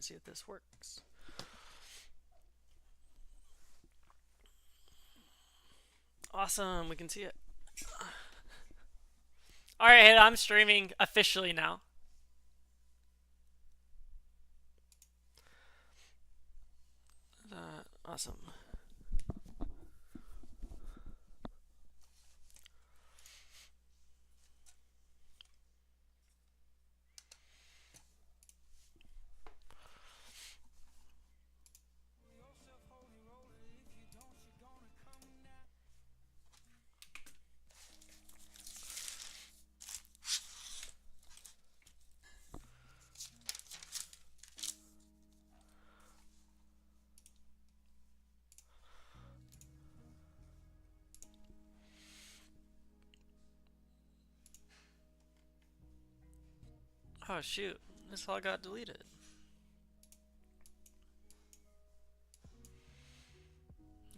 and see if this works. Awesome, we can see it. Alright, I'm streaming officially now. Awesome. Oh shoot, this all got deleted.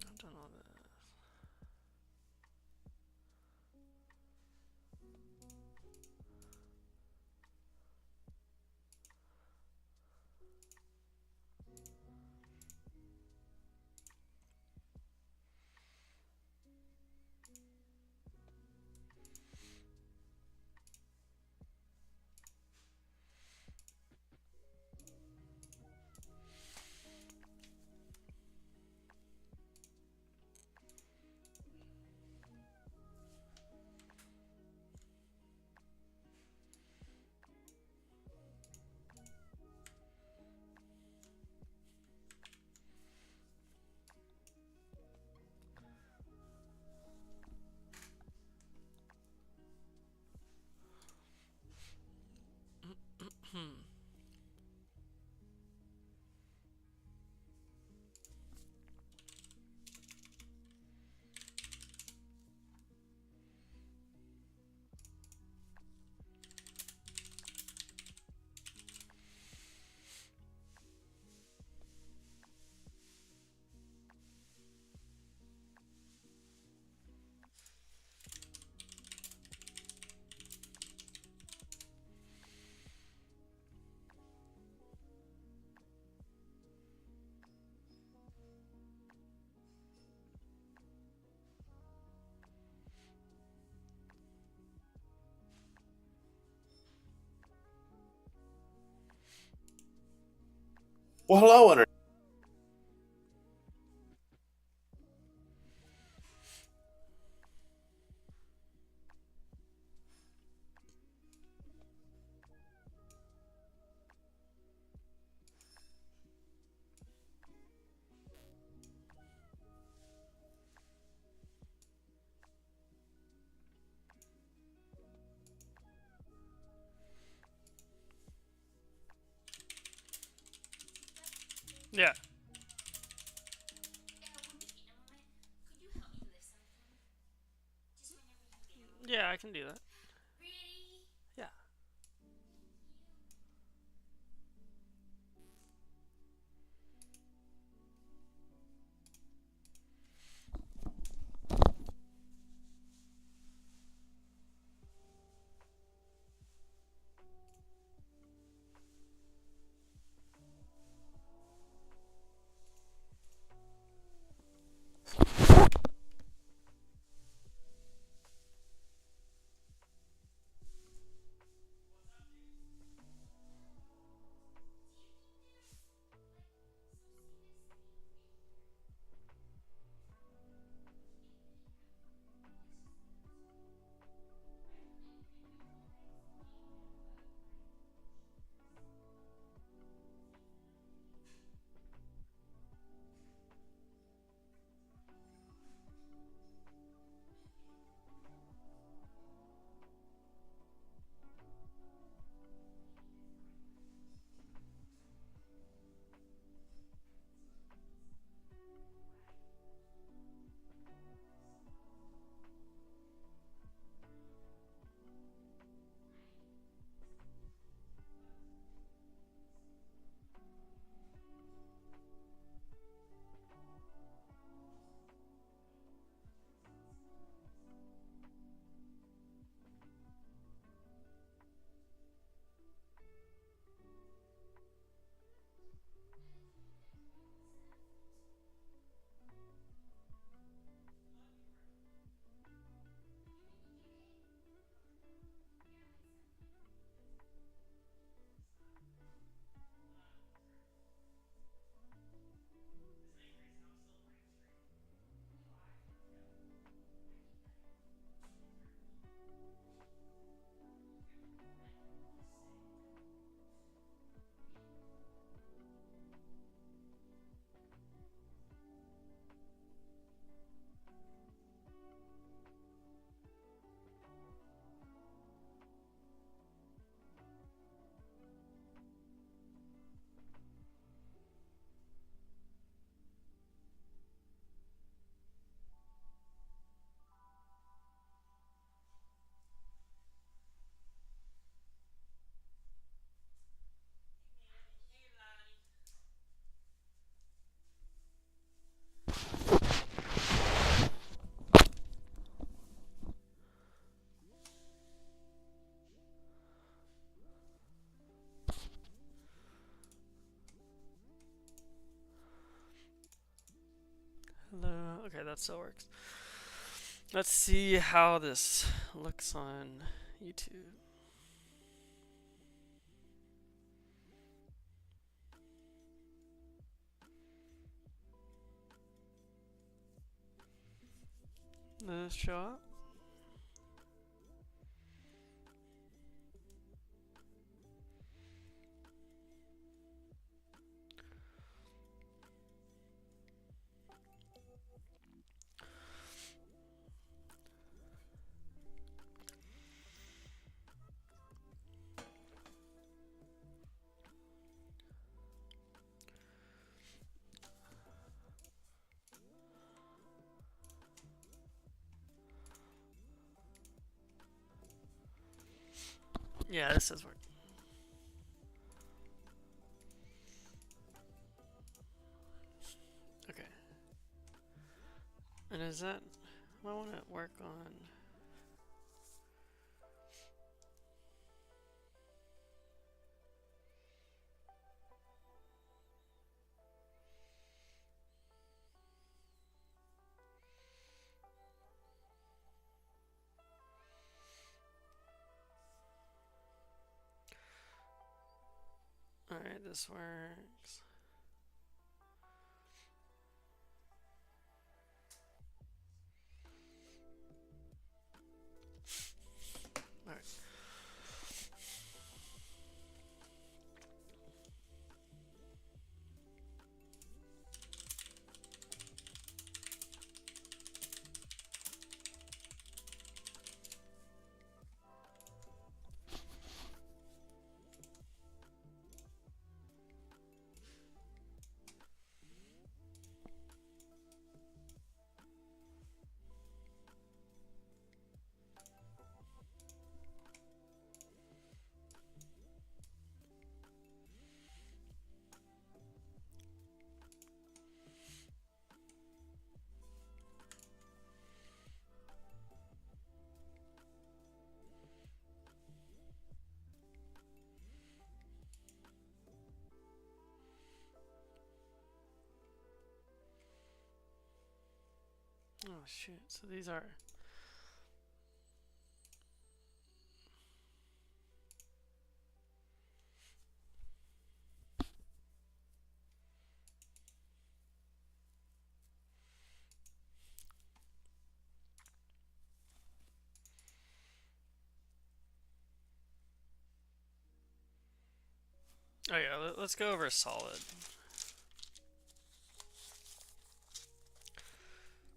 I've done all this. Well, hello, Internet. Yeah. Yeah, I can do that. Yeah. that still works. Let's see how this looks on YouTube. Does this show up? Yeah, this is working. Okay. And is that... I want to work on... Alright, this works. Alright. Oh shoot, so these are... Oh yeah, let's go over solid.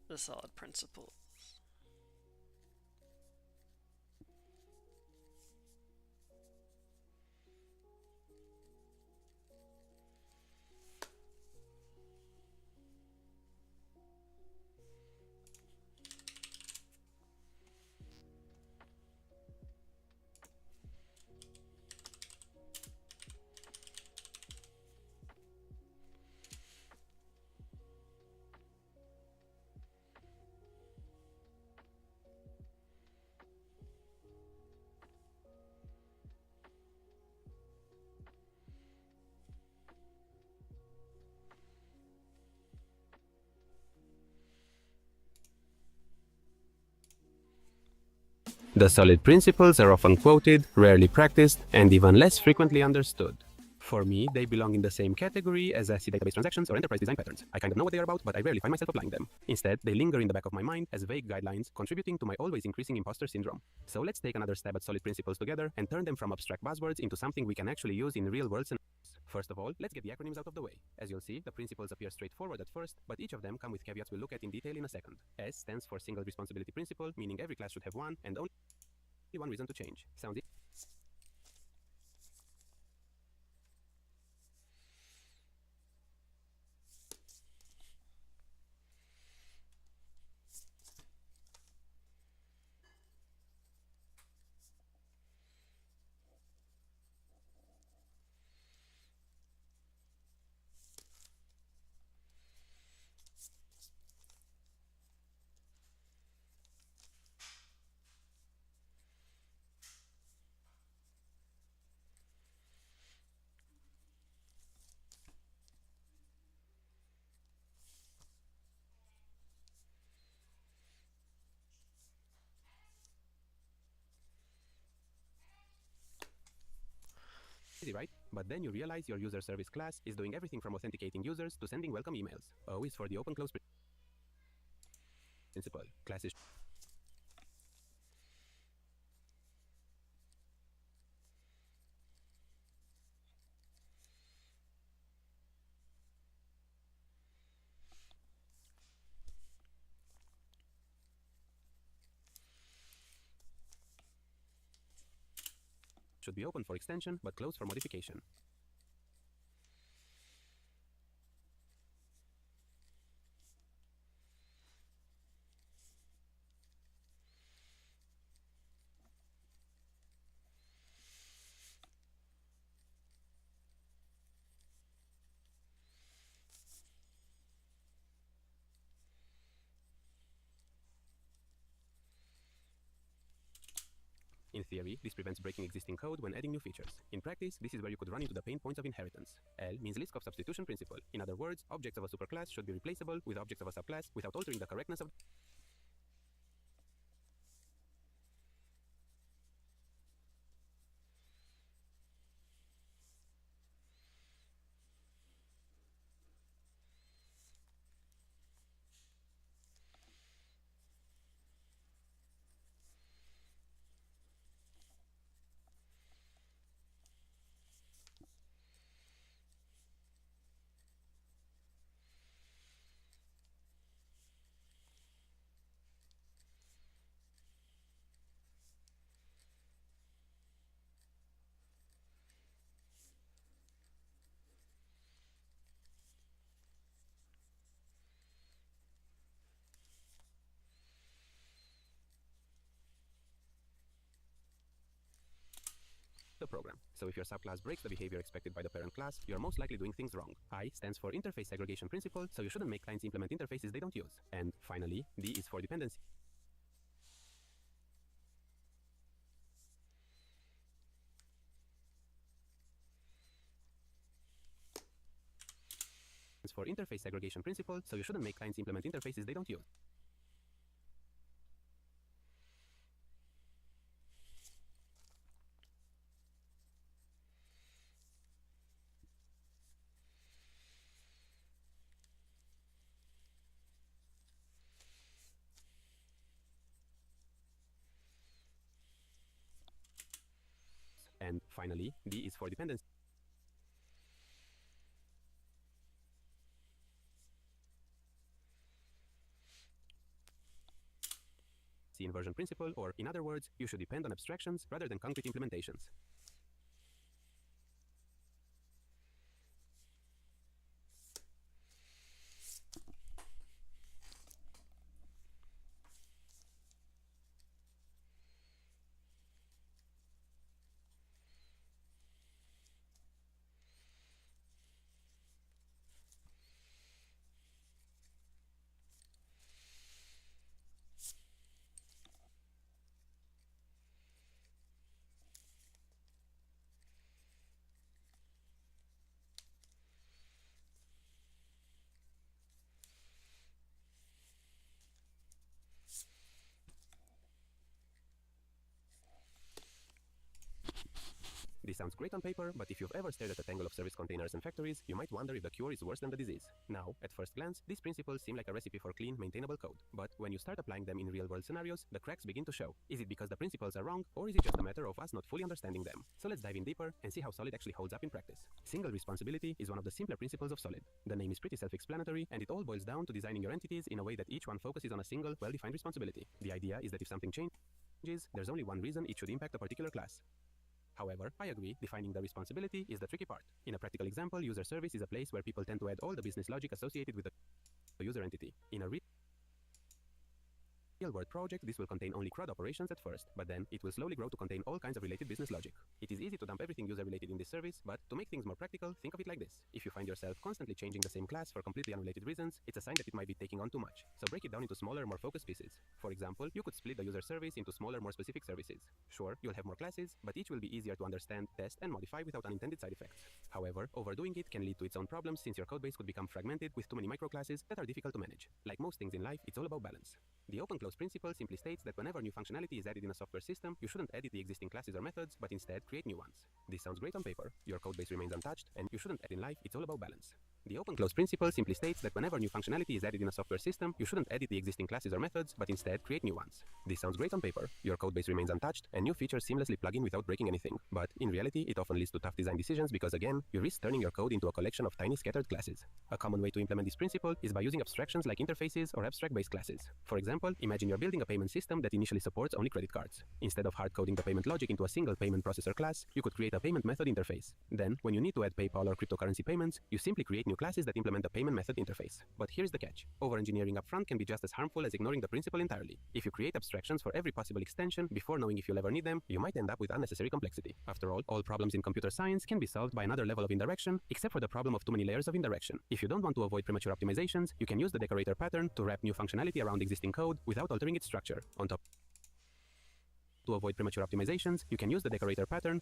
The solid principle. The solid principles are often quoted, rarely practiced, and even less frequently understood. For me, they belong in the same category as ASCII database transactions or enterprise design patterns. I kind of know what they are about, but I rarely find myself applying them. Instead, they linger in the back of my mind as vague guidelines, contributing to my always increasing imposter syndrome. So let's take another stab at solid principles together and turn them from abstract buzzwords into something we can actually use in real-world scenarios. First of all, let's get the acronyms out of the way. As you'll see, the principles appear straightforward at first, but each of them come with caveats we'll look at in detail in a second. S stands for single responsibility principle, meaning every class should have one and only one reason to change. Sounds Easy, right? But then you realize your user service class is doing everything from authenticating users to sending welcome emails. O is for the open-close principle. Classes should be open for extension, but closed for modification. In theory, this prevents breaking existing code when adding new features. In practice, this is where you could run into the pain points of inheritance. L means list of substitution principle. In other words, objects of a superclass should be replaceable with objects of a subclass without altering the correctness of the program. So if your subclass breaks the behavior expected by the parent class, you're most likely doing things wrong. I stands for interface segregation principle, so you shouldn't make clients implement interfaces they don't use. And finally, D is for dependency. For interface segregation principle, so you shouldn't make clients implement interfaces they don't use. And finally, D is for dependency. Inversion principle, or in other words, you should depend on abstractions rather than concrete implementations. This sounds great on paper, but if you've ever stared at a tangle of service containers and factories, you might wonder if the cure is worse than the disease. Now, at first glance, these principles seem like a recipe for clean, maintainable code. But when you start applying them in real-world scenarios, the cracks begin to show. Is it because the principles are wrong, or is it just a matter of us not fully understanding them? So let's dive in deeper and see how Solid actually holds up in practice. Single responsibility is one of the simpler principles of Solid. The name is pretty self-explanatory, and it all boils down to designing your entities in a way that each one focuses on a single, well-defined responsibility. The idea is that if something changes, there's only one reason it should impact a particular class. However, I agree, defining the responsibility is the tricky part. In a practical example, user service is a place where people tend to add all the business logic associated with the user entity. In a real-world project, this will contain only CRUD operations at first, but then it will slowly grow to contain all kinds of related business logic. It is easy to dump everything user-related in this service, but to make things more practical, think of it like this. If you find yourself constantly changing the same class for completely unrelated reasons, it's a sign that it might be taking on too much. So break it down into smaller, more focused pieces. For example, you could split the user service into smaller, more specific services. Sure, you'll have more classes, but each will be easier to understand, test, and modify without unintended side effects. However, overdoing it can lead to its own problems since your codebase could become fragmented with too many microclasses that are difficult to manage. Like most things in life, it's all about balance. The open close principle simply states that whenever new functionality is added in a software system, you shouldn't edit the existing classes or methods, but instead create new ones. This sounds great on paper, your codebase remains untouched, and you shouldn't add in life, it's all about balance. The open-close principle simply states that whenever new functionality is added in a software system, you shouldn't edit the existing classes or methods, but instead create new ones. This sounds great on paper, your codebase remains untouched, and new features seamlessly plug in without breaking anything. But in reality, it often leads to tough design decisions because again, you risk turning your code into a collection of tiny scattered classes. A common way to implement this principle is by using abstractions like interfaces or abstract-based classes. For example, imagine you're building a payment system that initially supports only credit cards. Instead of hard-coding the payment logic into a single payment processor class, you could create a payment method interface. Then, when you need to add PayPal or cryptocurrency payments, you simply create new classes that implement the payment method interface. But here's the catch. Over-engineering upfront can be just as harmful as ignoring the principle entirely. If you create abstractions for every possible extension before knowing if you'll ever need them, you might end up with unnecessary complexity. After all problems in computer science can be solved by another level of indirection, except for the problem of too many layers of indirection. If you don't want to avoid premature optimizations, you can use the decorator pattern to wrap new functionality around existing code without altering its structure. On top, to avoid premature optimizations, you can use the decorator pattern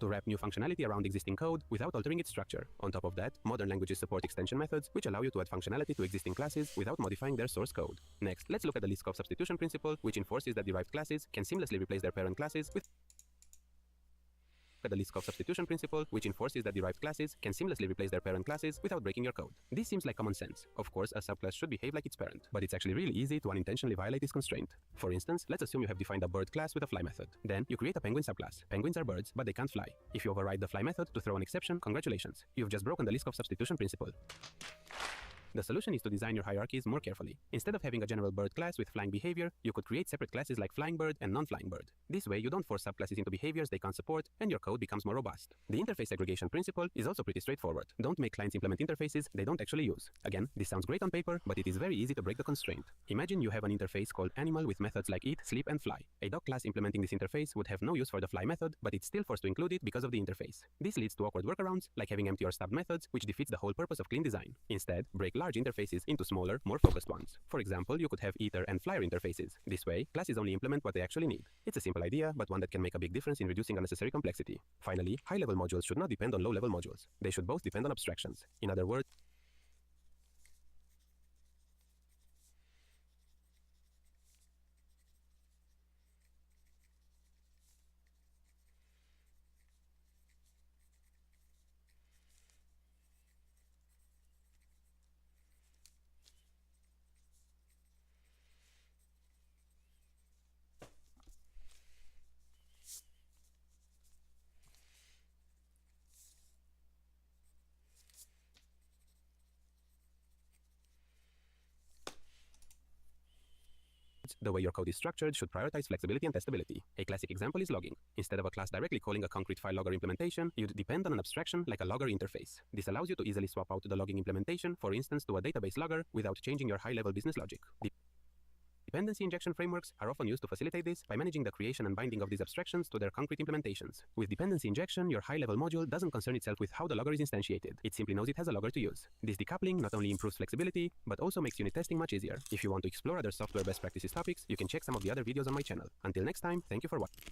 to wrap new functionality around existing code without altering its structure. On top of that, modern languages support extension methods, which allow you to add functionality to existing classes without modifying their source code. Next, let's look at the Leetcode substitution principle, which enforces that derived classes can seamlessly replace their parent classes with the Leetcode substitution principle, which enforces that derived classes can seamlessly replace their parent classes without breaking your code. This seems like common sense. Of course, a subclass should behave like its parent, but it's actually really easy to unintentionally violate this constraint. For instance, let's assume you have defined a bird class with a fly method. Then you create a penguin subclass. Penguins are birds, but they can't fly. If you override the fly method to throw an exception, congratulations, you've just broken the Leetcode substitution principle. The solution is to design your hierarchies more carefully. Instead of having a general bird class with flying behavior, you could create separate classes like flying bird and non-flying bird. This way, you don't force subclasses into behaviors they can't support, and your code becomes more robust. The interface segregation principle is also pretty straightforward. Don't make clients implement interfaces they don't actually use. Again, this sounds great on paper, but it is very easy to break the constraint. Imagine you have an interface called animal with methods like eat, sleep, and fly. A dog class implementing this interface would have no use for the fly method, but it's still forced to include it because of the interface. This leads to awkward workarounds, like having empty or stubbed methods, which defeats the whole purpose of clean design. Instead, break large interfaces into smaller, more focused ones. For example, you could have eater and flyer interfaces. This way, classes only implement what they actually need. It's a simple idea, but one that can make a big difference in reducing unnecessary complexity. Finally, high-level modules should not depend on low-level modules. They should both depend on abstractions. In other words, the way your code is structured should prioritize flexibility and testability. A classic example is logging. Instead of a class directly calling a concrete file logger implementation, you'd depend on an abstraction like a logger interface. This allows you to easily swap out the logging implementation, for instance, to a database logger without changing your high-level business logic. Dependency injection frameworks are often used to facilitate this by managing the creation and binding of these abstractions to their concrete implementations. With dependency injection, your high-level module doesn't concern itself with how the logger is instantiated. It simply knows it has a logger to use. This decoupling not only improves flexibility, but also makes unit testing much easier. If you want to explore other software best practices topics, you can check some of the other videos on my channel. Until next time, thank you for watching.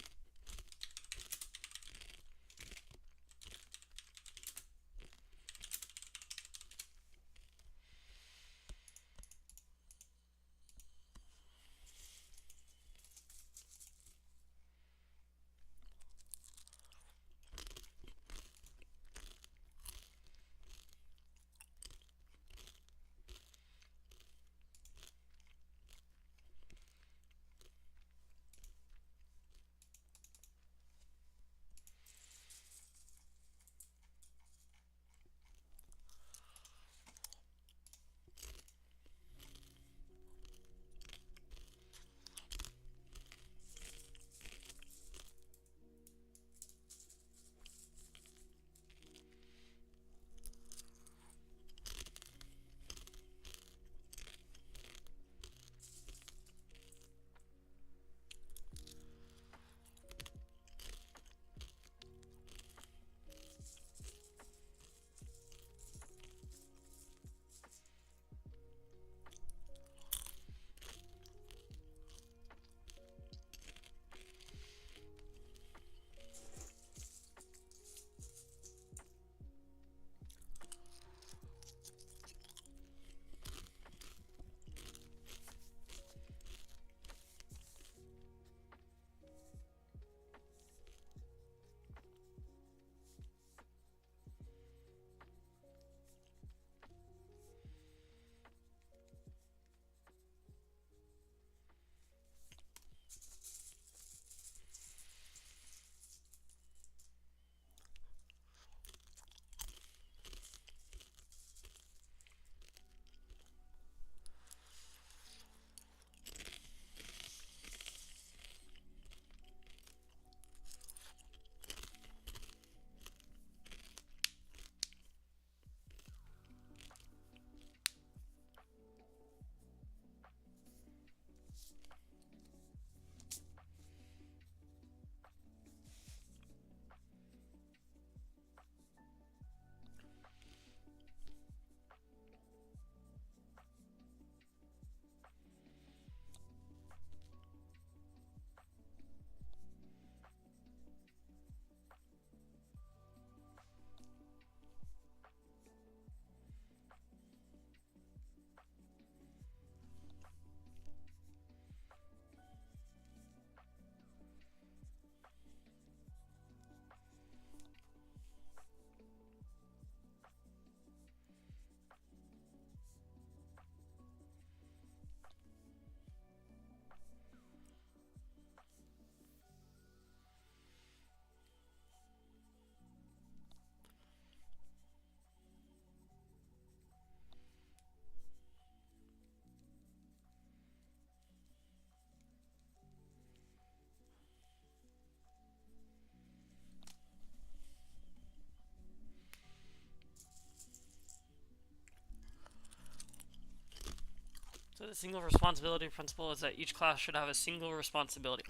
the single responsibility principle is that each class should have a single responsibility.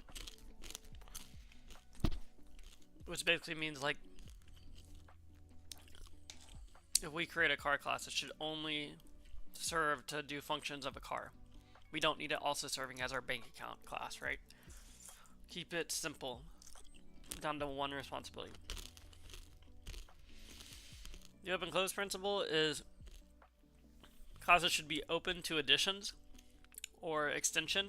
Which basically means, like, if we create a car class, it should only serve to do functions of a car. We don't need it also serving as our bank account class, right? Keep it simple, down to one responsibility. The open close principle is classes should be open to additions or extension.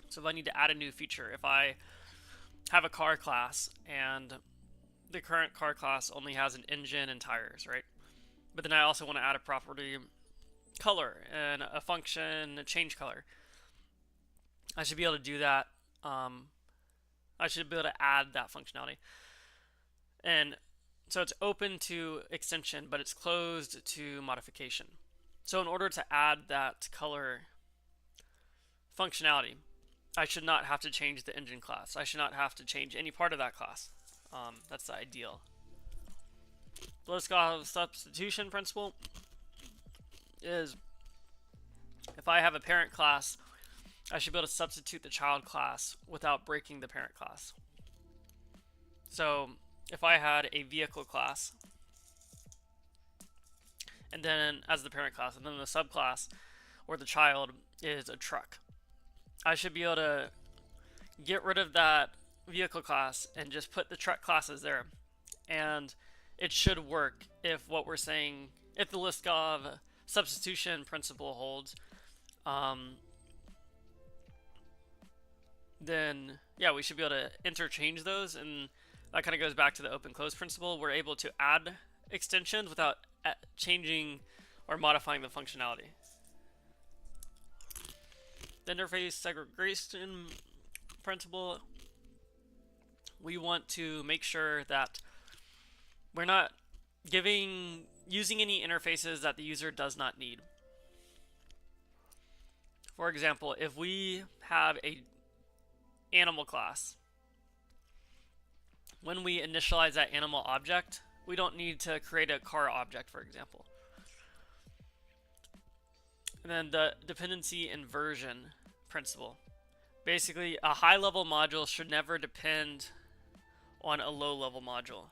So if I need to add a new feature, if I have a car class and the current car class only has an engine and tires, right? But then I also want to add a property color and a function change color. I should be able to do that. I should be able to add that functionality. And so it's open to extension, but it's closed to modification. So in order to add that color functionality, I should not have to change the engine class. I should not have to change any part of that class. That's the ideal. The Leetcode substitution principle is if I have a parent class, I should be able to substitute the child class without breaking the parent class. So if I had a vehicle class, and then as the parent class, and then the subclass or the child is a truck, I should be able to get rid of that vehicle class and just put the truck classes there. And it should work if what we're saying, if the Leetcode substitution principle holds, then yeah, we should be able to interchange those, and that kind of goes back to the open close principle. We're able to add extensions without changing or modifying the functionality. The interface segregation principle, we want to make sure that we're not using any interfaces that the user does not need. For example, if we have a animal class, when we initialize that animal object, we don't need to create a car object, for example. And then the dependency inversion principle. Basically, a high-level module should never depend on a low-level module.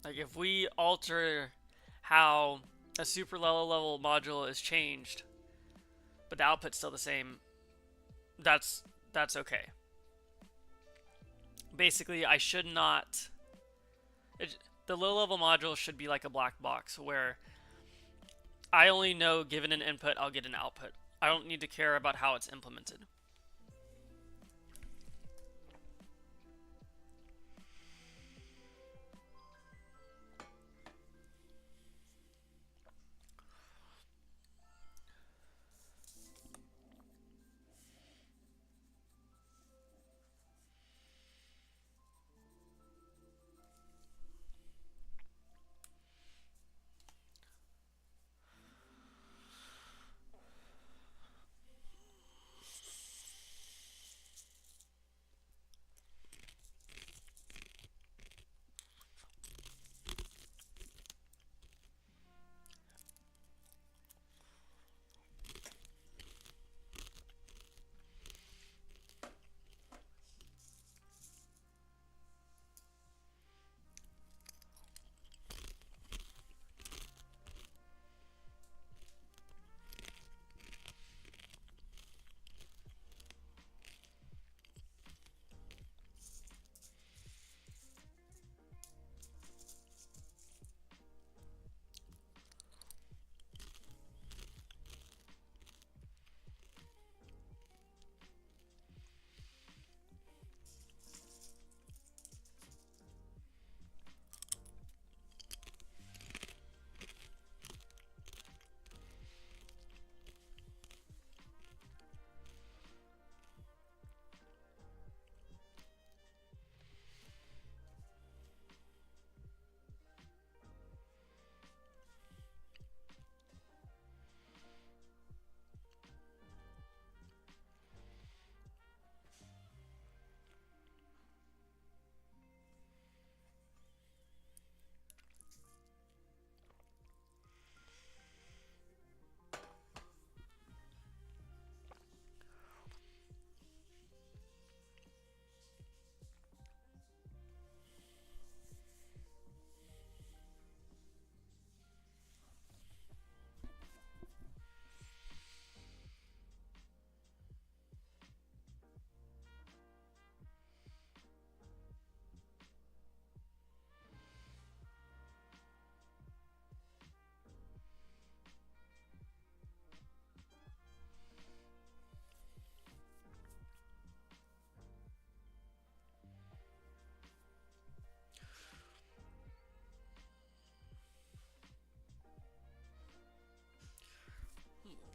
Like if we alter how a super level module is changed, but the output's still the same, that's okay. Basically, I should not... the low-level module should be like a black box where I only know given an input, I'll get an output. I don't need to care about how it's implemented.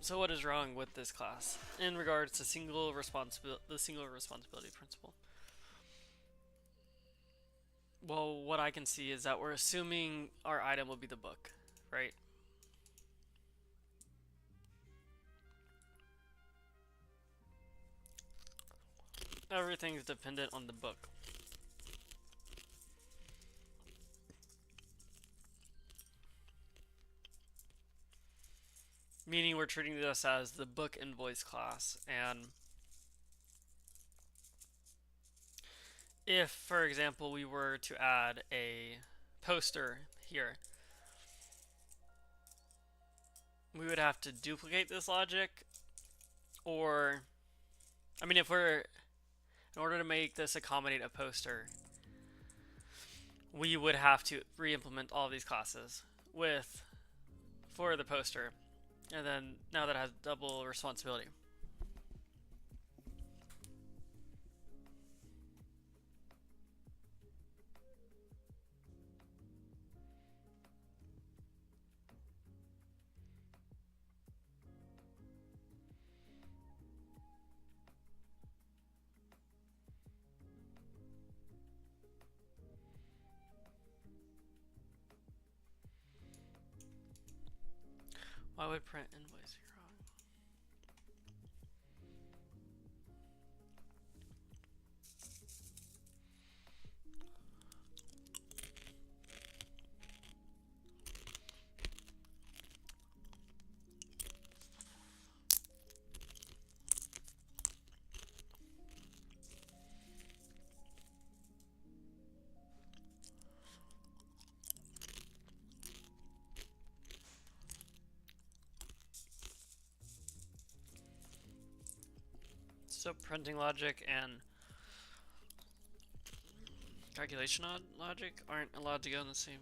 So what is wrong with this class in regards to the single responsibility principle? Well, what I can see is that we're assuming our item will be the book, right? Everything's dependent on the book. Meaning we're treating this as the book invoice class, and if, for example, we were to add a poster here, we would have to duplicate this logic, or, I mean, if we're, in order to make this accommodate a poster, we would have to re-implement all of these classes for the poster, and then now that has double responsibility. Why would print invoice be wrong? So printing logic and calculation logic aren't allowed to go in the same.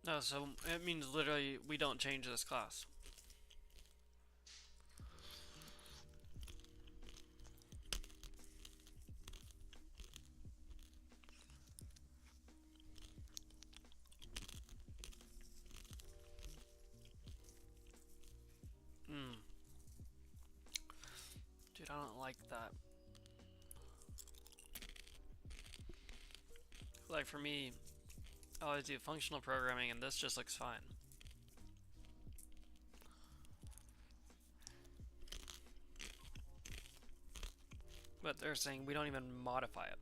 No, so it means literally we don't change this class. Dude, I don't like that. Like for me, I always do functional programming and this just looks fine. But they're saying we don't even modify it.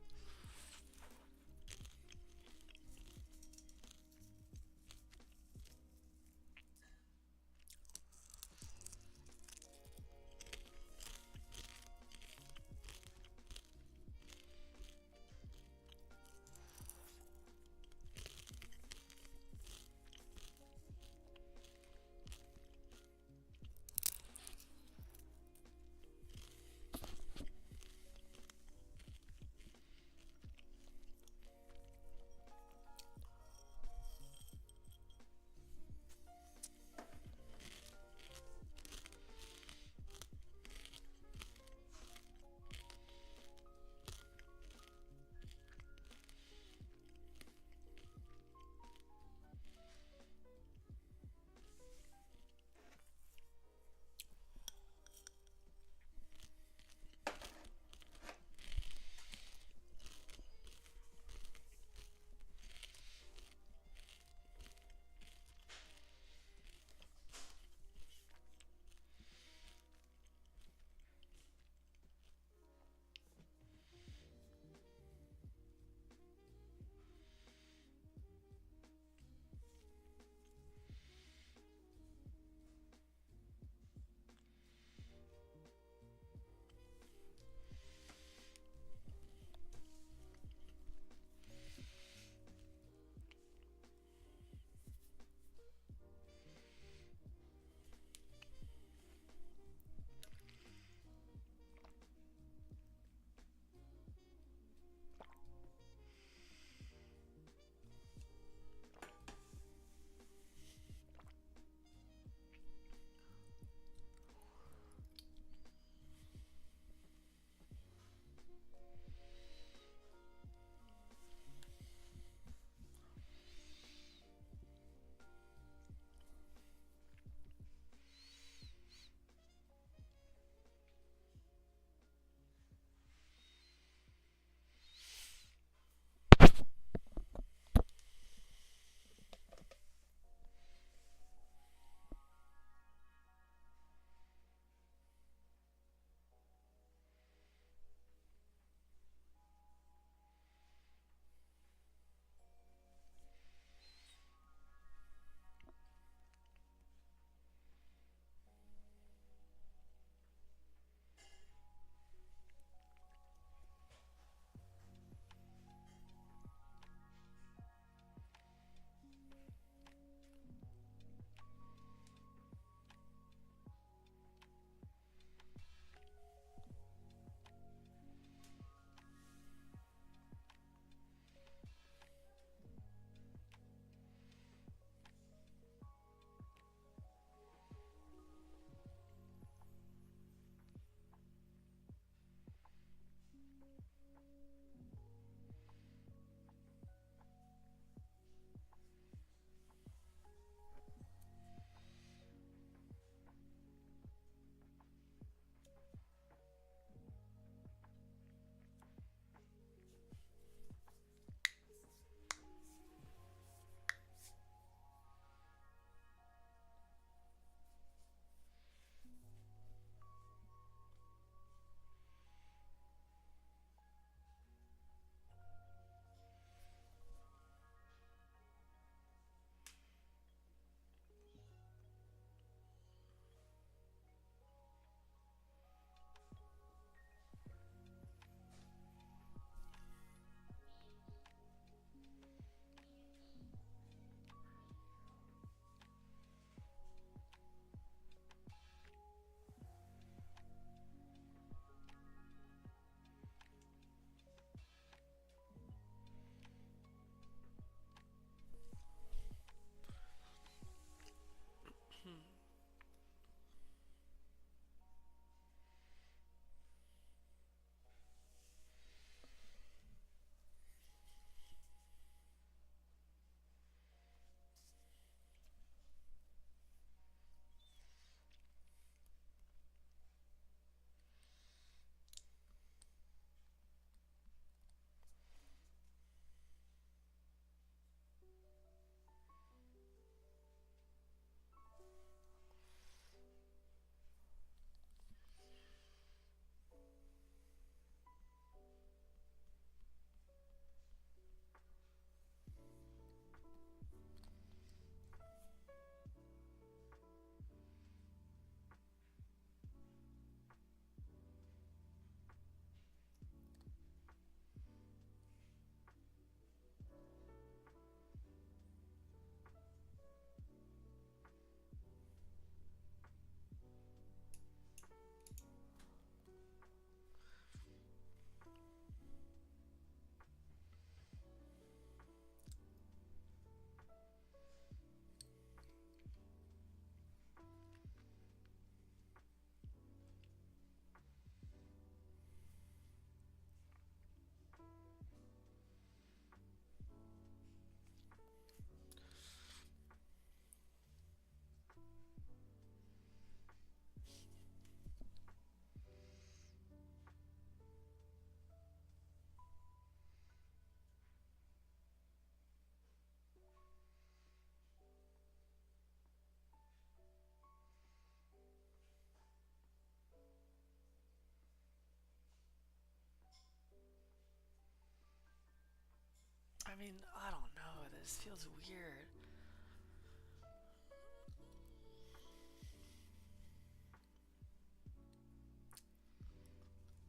mean, I don't know. This feels weird.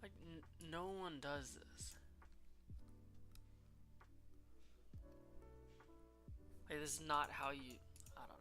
Like, no one does this. Like, this is not how you... I don't know.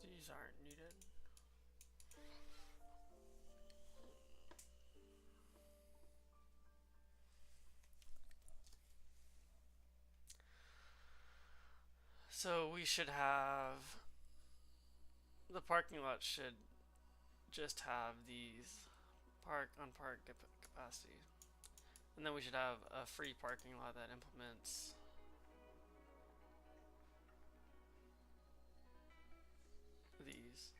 These aren't needed. So we should have... The parking lot should just have these unparked capacity. And then we should have a free parking lot that implements these.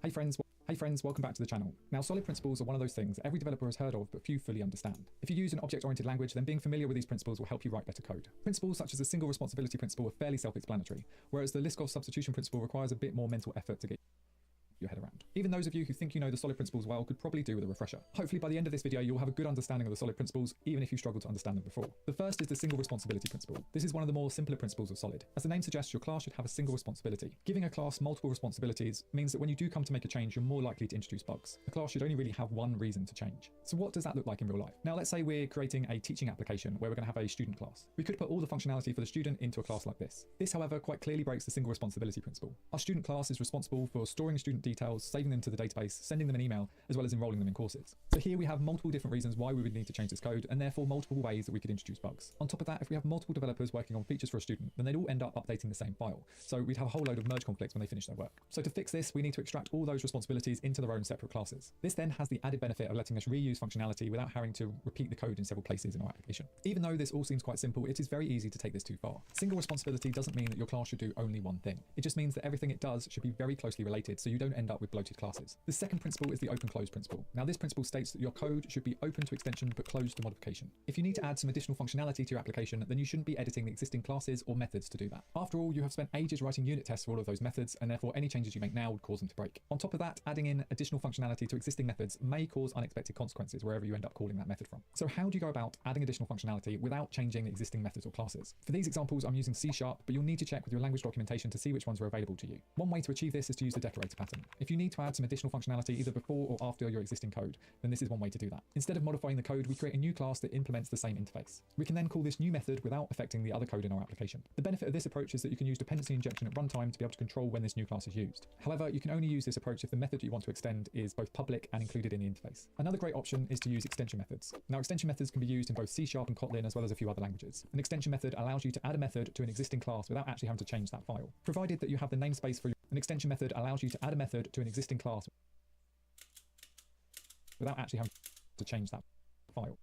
Hey friends, welcome back to the channel. Now, solid principles are one of those things that every developer has heard of, but few fully understand. If you use an object-oriented language, then being familiar with these principles will help you write better code. Principles such as the single responsibility principle are fairly self-explanatory, whereas the Liskov substitution principle requires a bit more mental effort to get your head around. Even those of you who think you know the solid principles well could probably do with a refresher. Hopefully by the end of this video you'll have a good understanding of the solid principles, even if you struggled to understand them before. The first is the single responsibility principle. This is one of the more simpler principles of solid. As the name suggests, your class should have a single responsibility. Giving a class multiple responsibilities means that when you do come to make a change, you're more likely to introduce bugs. A class should only really have one reason to change. So what does that look like in real life? Now let's say we're creating a teaching application where we're going to have a student class. We could put all the functionality for the student into a class like this. This, however, quite clearly breaks the single responsibility principle. Our student class is responsible for storing student details, saving them to the database, sending them an email, as well as enrolling them in courses. So here we have multiple different reasons why we would need to change this code, and therefore multiple ways that we could introduce bugs. On top of that, if we have multiple developers working on features for a student, then they'd all end up updating the same file. So we'd have a whole load of merge conflicts when they finish their work. So to fix this, we need to extract all those responsibilities into their own separate classes. This then has the added benefit of letting us reuse functionality without having to repeat the code in several places in our application. Even though this all seems quite simple, it is very easy to take this too far. Single responsibility doesn't mean that your class should do only one thing. It just means that everything it does should be very closely related, so you don't end up with bloated classes. The second principle is the open-close principle. Now this principle states that your code should be open to extension but closed to modification. If you need to add some additional functionality to your application, then you shouldn't be editing the existing classes or methods to do that. After all, you have spent ages writing unit tests for all of those methods, and therefore any changes you make now would cause them to break. On top of that, adding in additional functionality to existing methods may cause unexpected consequences wherever you end up calling that method from. So how do you go about adding additional functionality without changing existing methods or classes? For these examples, I'm using C#, but you'll need to check with your language documentation to see which ones are available to you. One way to achieve this is to use the decorator pattern. If you need to add some additional functionality either before or after your existing code, then this is one way to do that. Instead of modifying the code, we create a new class that implements the same interface. We can then call this new method without affecting the other code in our application. The benefit of this approach is that you can use dependency injection at runtime to be able to control when this new class is used. However, you can only use this approach if the method you want to extend is both public and included in the interface. Another great option is to use extension methods. Now, extension methods can be used in both C# and Kotlin as well as a few other languages. An extension method allows you to add a method to an existing class without actually having to change that file, provided that you have the namespace for an extension method allows you to add a method to an existing class without actually having to change that file.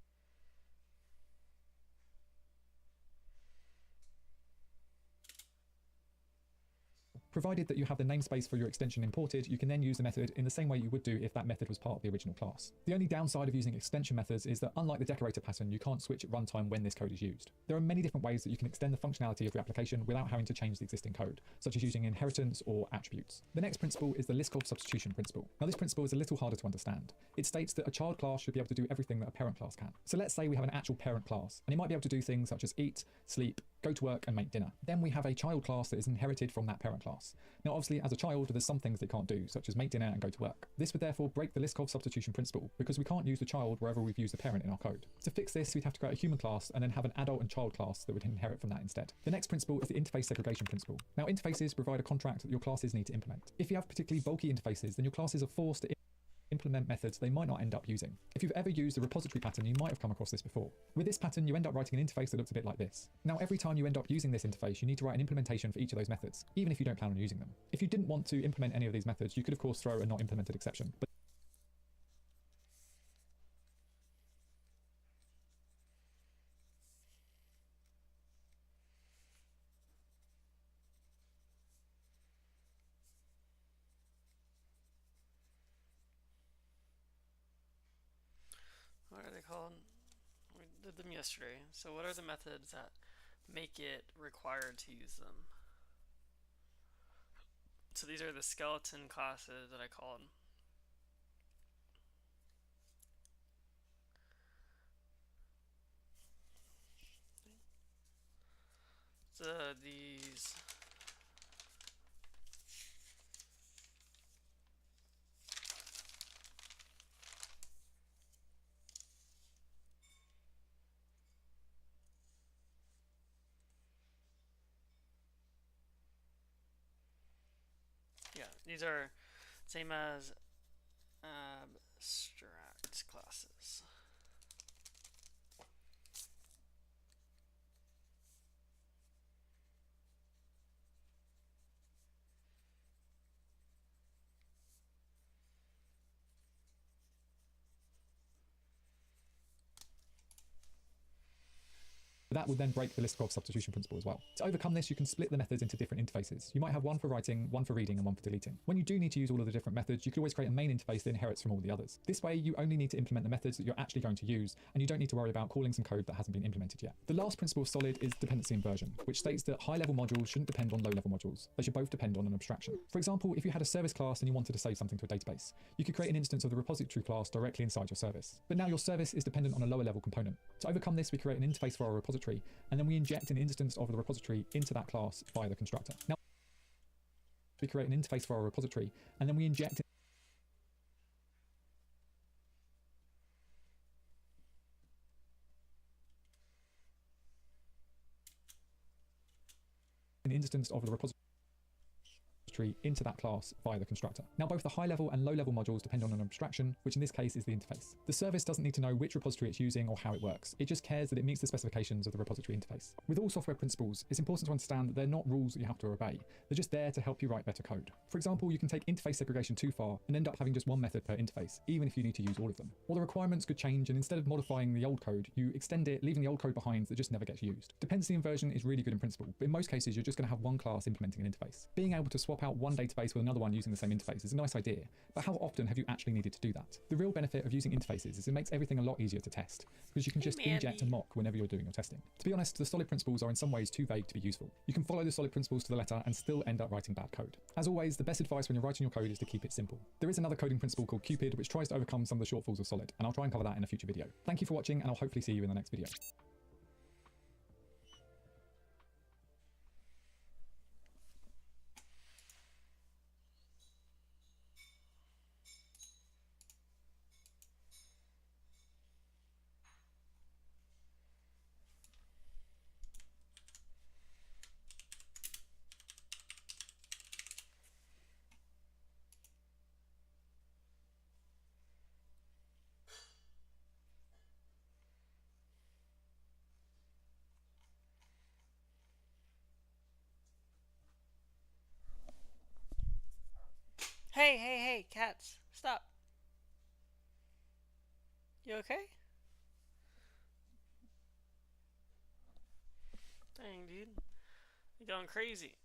Provided that you have the namespace for your extension imported, you can then use the method in the same way you would do if that method was part of the original class. The only downside of using extension methods is that unlike the decorator pattern, you can't switch at runtime when this code is used. There are many different ways that you can extend the functionality of your application without having to change the existing code, such as using inheritance or attributes. The next principle is the Leetcode substitution principle. Now this principle is a little harder to understand. It states that a child class should be able to do everything that a parent class can. So let's say we have an actual parent class, and it might be able to do things such as eat, sleep, go to work and make dinner. Then we have a child class that is inherited from that parent class. Now obviously as a child there's some things they can't do, such as make dinner and go to work. This would therefore break the Leetcode substitution principle because we can't use the child wherever we've used the parent in our code. To fix this, we'd have to create a human class and then have an adult and child class that would inherit from that instead. The next principle is the interface segregation principle. Now interfaces provide a contract that your classes need to implement. If you have particularly bulky interfaces, then your classes are forced to implement methods they might not end up using. If you've ever used the repository pattern, you might have come across this before. With this pattern, you end up writing an interface that looks a bit like this. Now, every time you end up using this interface, you need to write an implementation for each of those methods, even if you don't plan on using them. If you didn't want to implement any of these methods, you could of course throw a not implemented exception. But what are they called? We did them yesterday. So what are the methods that make it required to use them? So these are the skeleton classes that I called. So these these are same as abstract classes. that would then break the Leetcode substitution principle as well. To overcome this, you can split the methods into different interfaces. You might have one for writing, one for reading, and one for deleting. When you do need to use all of the different methods, you could always create a main interface that inherits from all the others. This way, you only need to implement the methods that you're actually going to use, and you don't need to worry about calling some code that hasn't been implemented yet. The last principle of Solid is dependency inversion, which states that high-level modules shouldn't depend on low-level modules. They should both depend on an abstraction. For example, if you had a service class and you wanted to save something to a database, you could create an instance of the repository class directly inside your service. But now your service is dependent on a lower-level component. To overcome this, we create an interface for our repository, and then we inject an instance of the repository into that class via the constructor. Now, we create an interface for our repository, and then we inject an instance of the repository into that class via the constructor. Now both the high level and low level modules depend on an abstraction, which in this case is the interface. The service doesn't need to know which repository it's using or how it works. It just cares that it meets the specifications of the repository interface. With all software principles, it's important to understand that they're not rules that you have to obey. They're just there to help you write better code. For example, you can take interface segregation too far and end up having just one method per interface, even if you need to use all of them. Or the requirements could change, and instead of modifying the old code, you extend it, leaving the old code behind that just never gets used. Dependency inversion is really good in principle, but in most cases, you're just going to have one class implementing an interface. Being able to swap out one database with another one using the same interface is a nice idea, but how often have you actually needed to do that? The real benefit of using interfaces is it makes everything a lot easier to test, because you can just inject and mock whenever you're doing your testing. To be honest, the solid principles are in some ways too vague to be useful. You can follow the solid principles to the letter and still end up writing bad code. As always, the best advice when you're writing your code is to keep it simple. There is another coding principle called Cupid, which tries to overcome some of the shortfalls of solid, and I'll try and cover that in a future video. Thank you for watching, and I'll hopefully see you in the next video. Hey, cats, stop. You okay? Dang, dude. You're going crazy.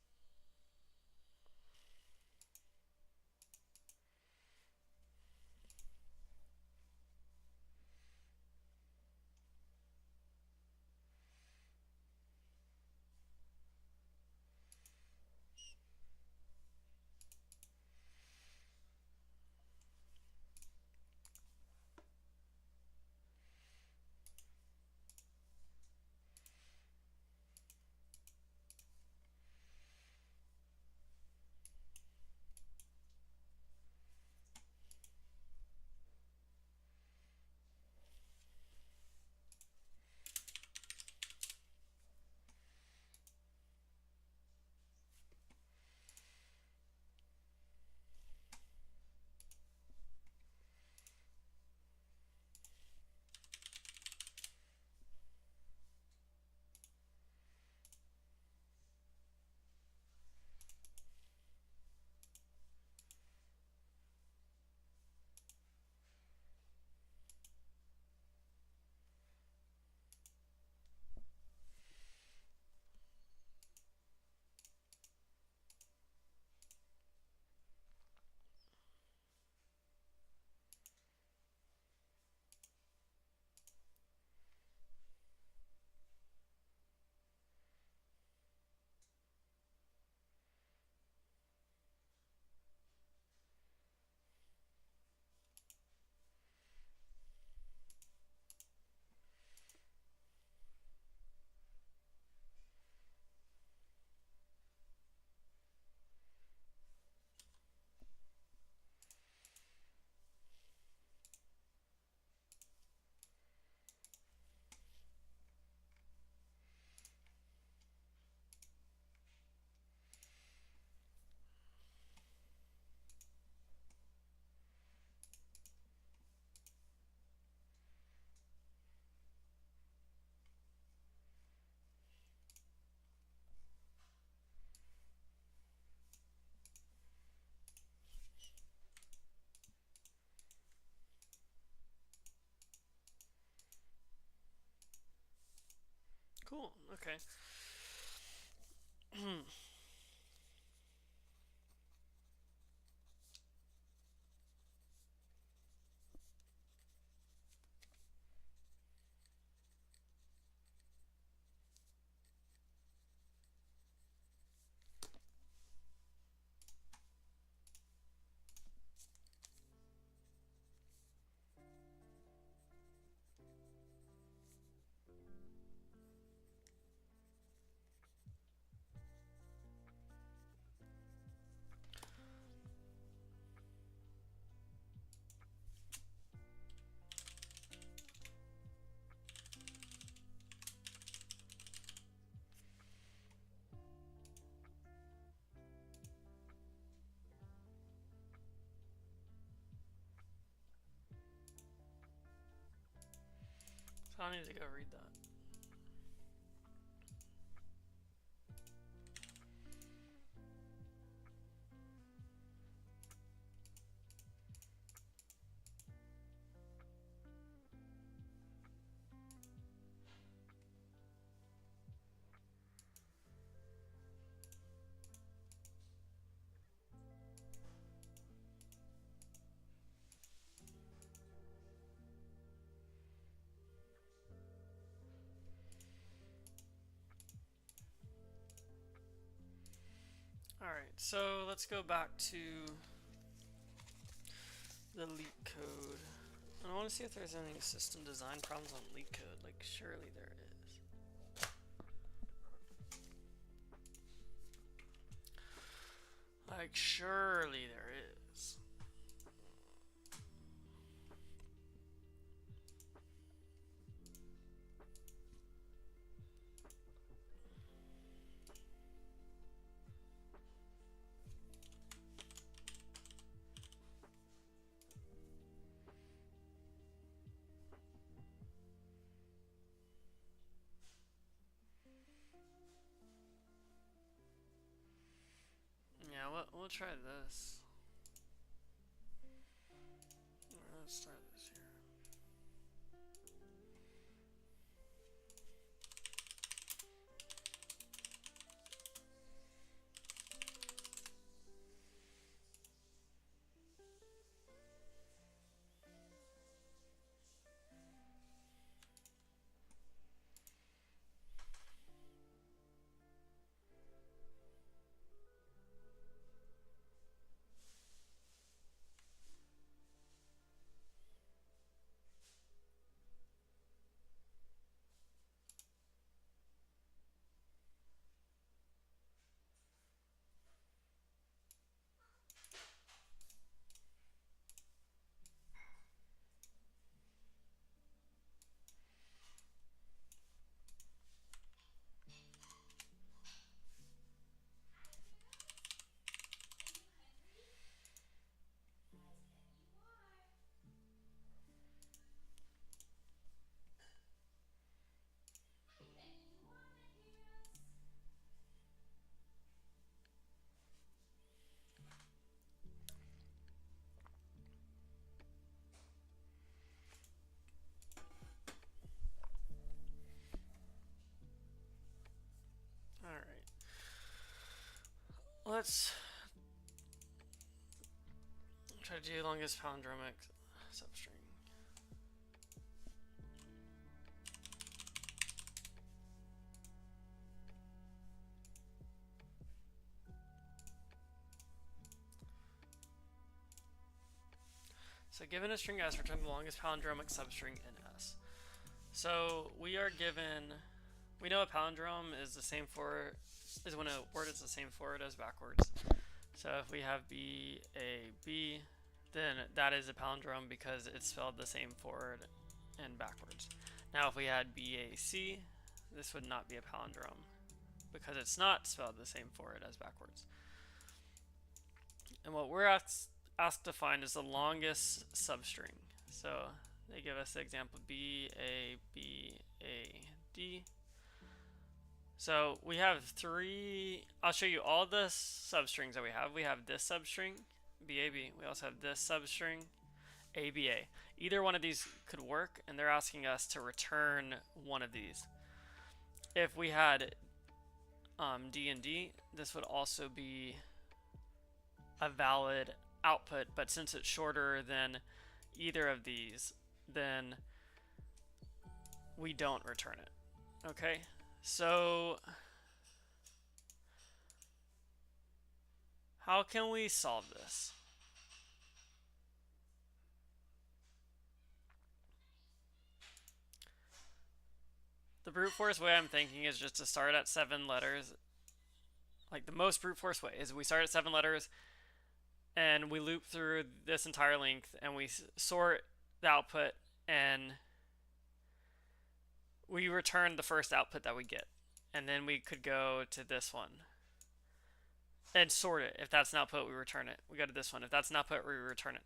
Cool, okay. So I need to go read that. so let's go back to the Leetcode. I want to see if there's any system design problems on Leetcode. Like, surely there is. Like, surely there is. Yeah, we'll try this. Let's start this here. Alright. Let's try to do longest palindromic substring. So given a string S, return the longest palindromic substring in S. So we are given, we know a palindrome is the same forward, is when a word is the same forward as backwards. So if we have B, A, B, then that is a palindrome because it's spelled the same forward and backwards. Now if we had B, A, C, this would not be a palindrome because it's not spelled the same forward as backwards. And what we're asked to find is the longest substring. So they give us the example B, A, B, A, D. So we have three, I'll show you all the substrings that we have. We have this substring, BAB. We also have this substring, ABA. Either one of these could work, and they're asking us to return one of these. If we had D and D, this would also be a valid output, but since it's shorter than either of these, then we don't return it. Okay, so how can we solve this? The brute force way I'm thinking is just to start at 7 letters. Like the most brute force way is we start at 7 letters and we loop through this entire length and we sort the output and we return the first output that we get. And then we could go to this one and sort it. If that's an output, we return it. We go to this one. If that's an output, we return it.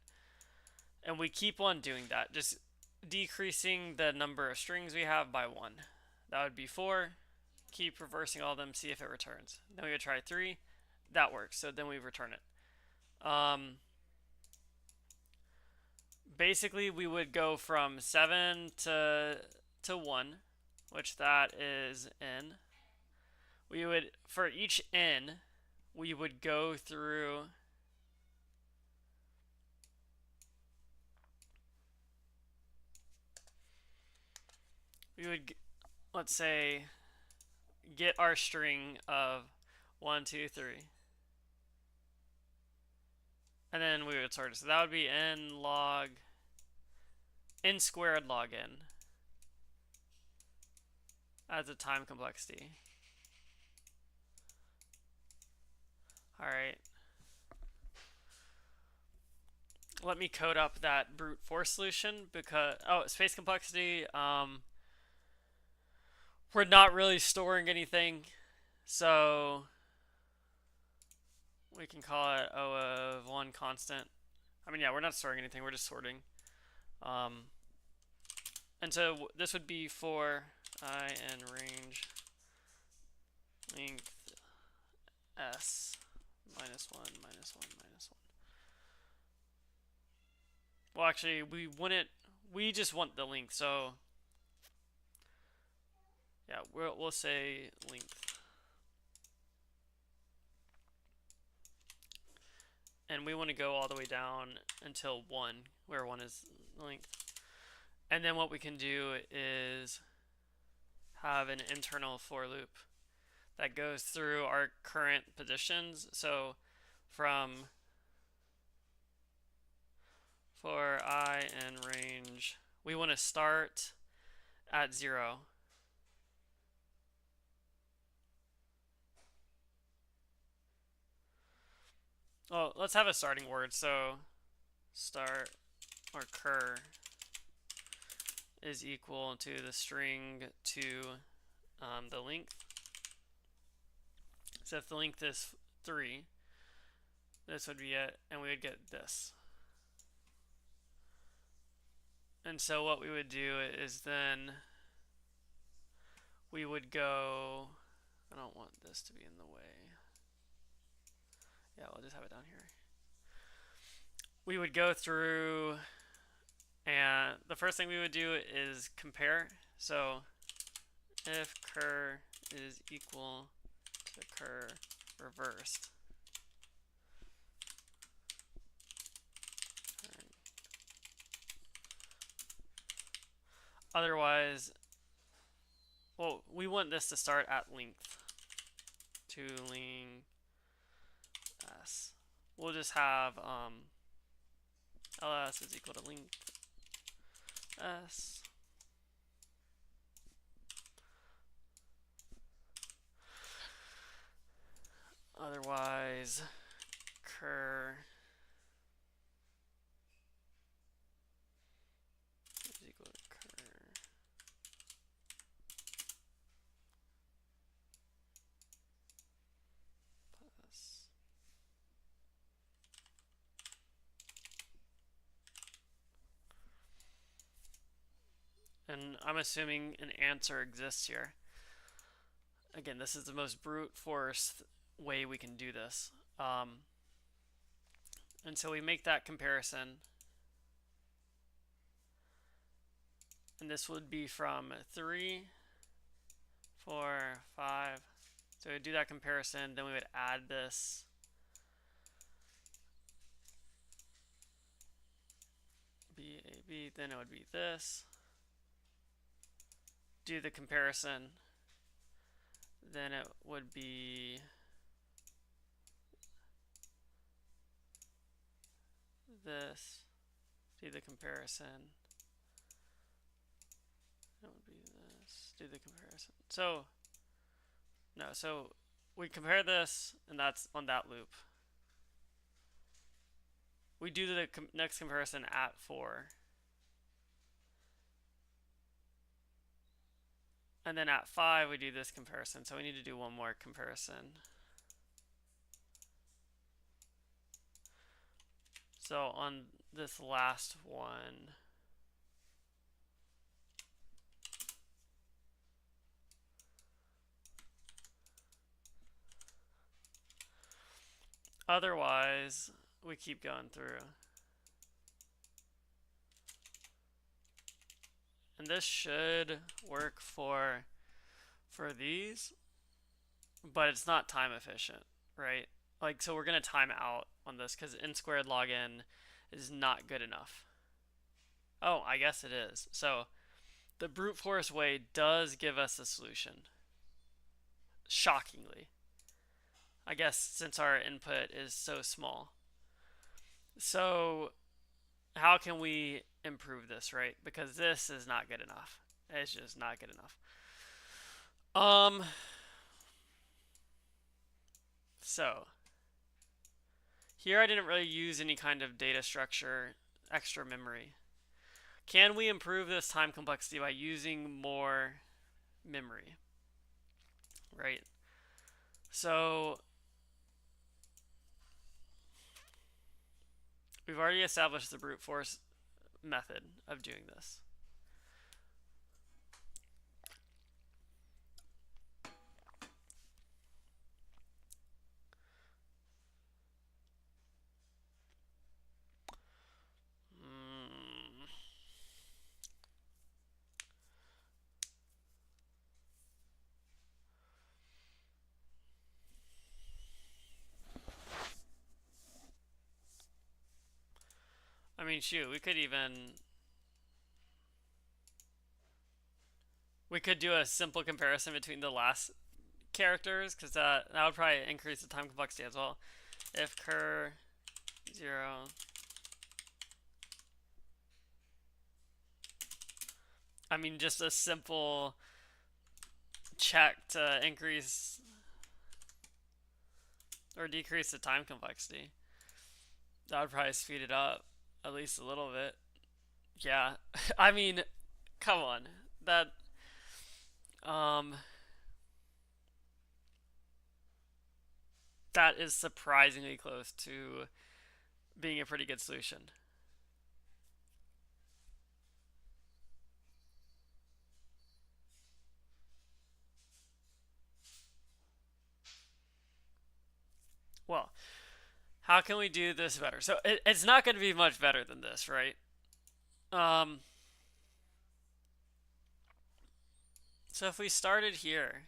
And we keep on doing that, just decreasing the number of strings we have by 1. That would be 4. Keep reversing all of them, see if it returns. Then we would try 3. That works, so then we return it. Basically, we would go from 7 to 1, which that is n. We would, for each n, we would go through we would, let's say, get our string of 1, 2, 3. and then we would sort it. So that would be n squared log n as a time complexity. All right. Let me code up that brute force solution because, oh, space complexity, we're not really storing anything, so we can call it O of 1 constant. I mean, yeah, we're not storing anything, we're just sorting. And so this would be for I and range length s minus 1, minus 1, minus 1. Well, actually, we just want the length, so yeah, we'll say length. And we want to go all the way down until 1, where 1 is length. And then what we can do is have an internal for loop that goes through our current positions. So from for I and range, we want to start at 0. Well, let's have a starting word. So start or cur is equal to the string to the length. So if the length is 3, this would be it, and we would get this. And so what we would do is then we would go, I don't want this to be in the way. Yeah, we'll just have it down here. We would go through, and the first thing we would do is compare. So if cur is equal to cur reversed. Otherwise, well, we want this to start at length. To length s. We'll just have ls is equal to length s. Otherwise, cur is equal to cur plus. And I'm assuming an answer exists here. Again, this is the most brute force way we can do this. And so we make that comparison. And this would be from 3, 4, 5. So we would do that comparison, then we would add this. B, A, B, then it would be this. Do the comparison. Then it would be this. Do the comparison. It would be this. Do the comparison. So, no, so we compare this, and that's on that loop. We do the next comparison at 4. And then at 5, we do this comparison. So we need to do one more comparison. So on this last one, otherwise, we keep going through. And this should work for these, but it's not time efficient, right? Like, so we're going to time out on this because n squared log n is not good enough. Oh, I guess it is. So the brute force way does give us a solution. Shockingly. I guess since our input is so small. So how can we improve this, right? Because this is not good enough. It's just not good enough. So here I didn't really use any kind of data structure, extra memory. Can we improve this time complexity by using more memory? Right? So we've already established the brute force method of doing this. I mean, shoot, we could do a simple comparison between the last characters, because that would probably increase the time complexity as well. If cur 0, I mean, just a simple check to increase or decrease the time complexity. That would probably speed it up at least a little bit. Yeah, I mean, come on, that that is surprisingly close to being a pretty good solution. Well, how can we do this better? So it's not going to be much better than this, right? So if we started here,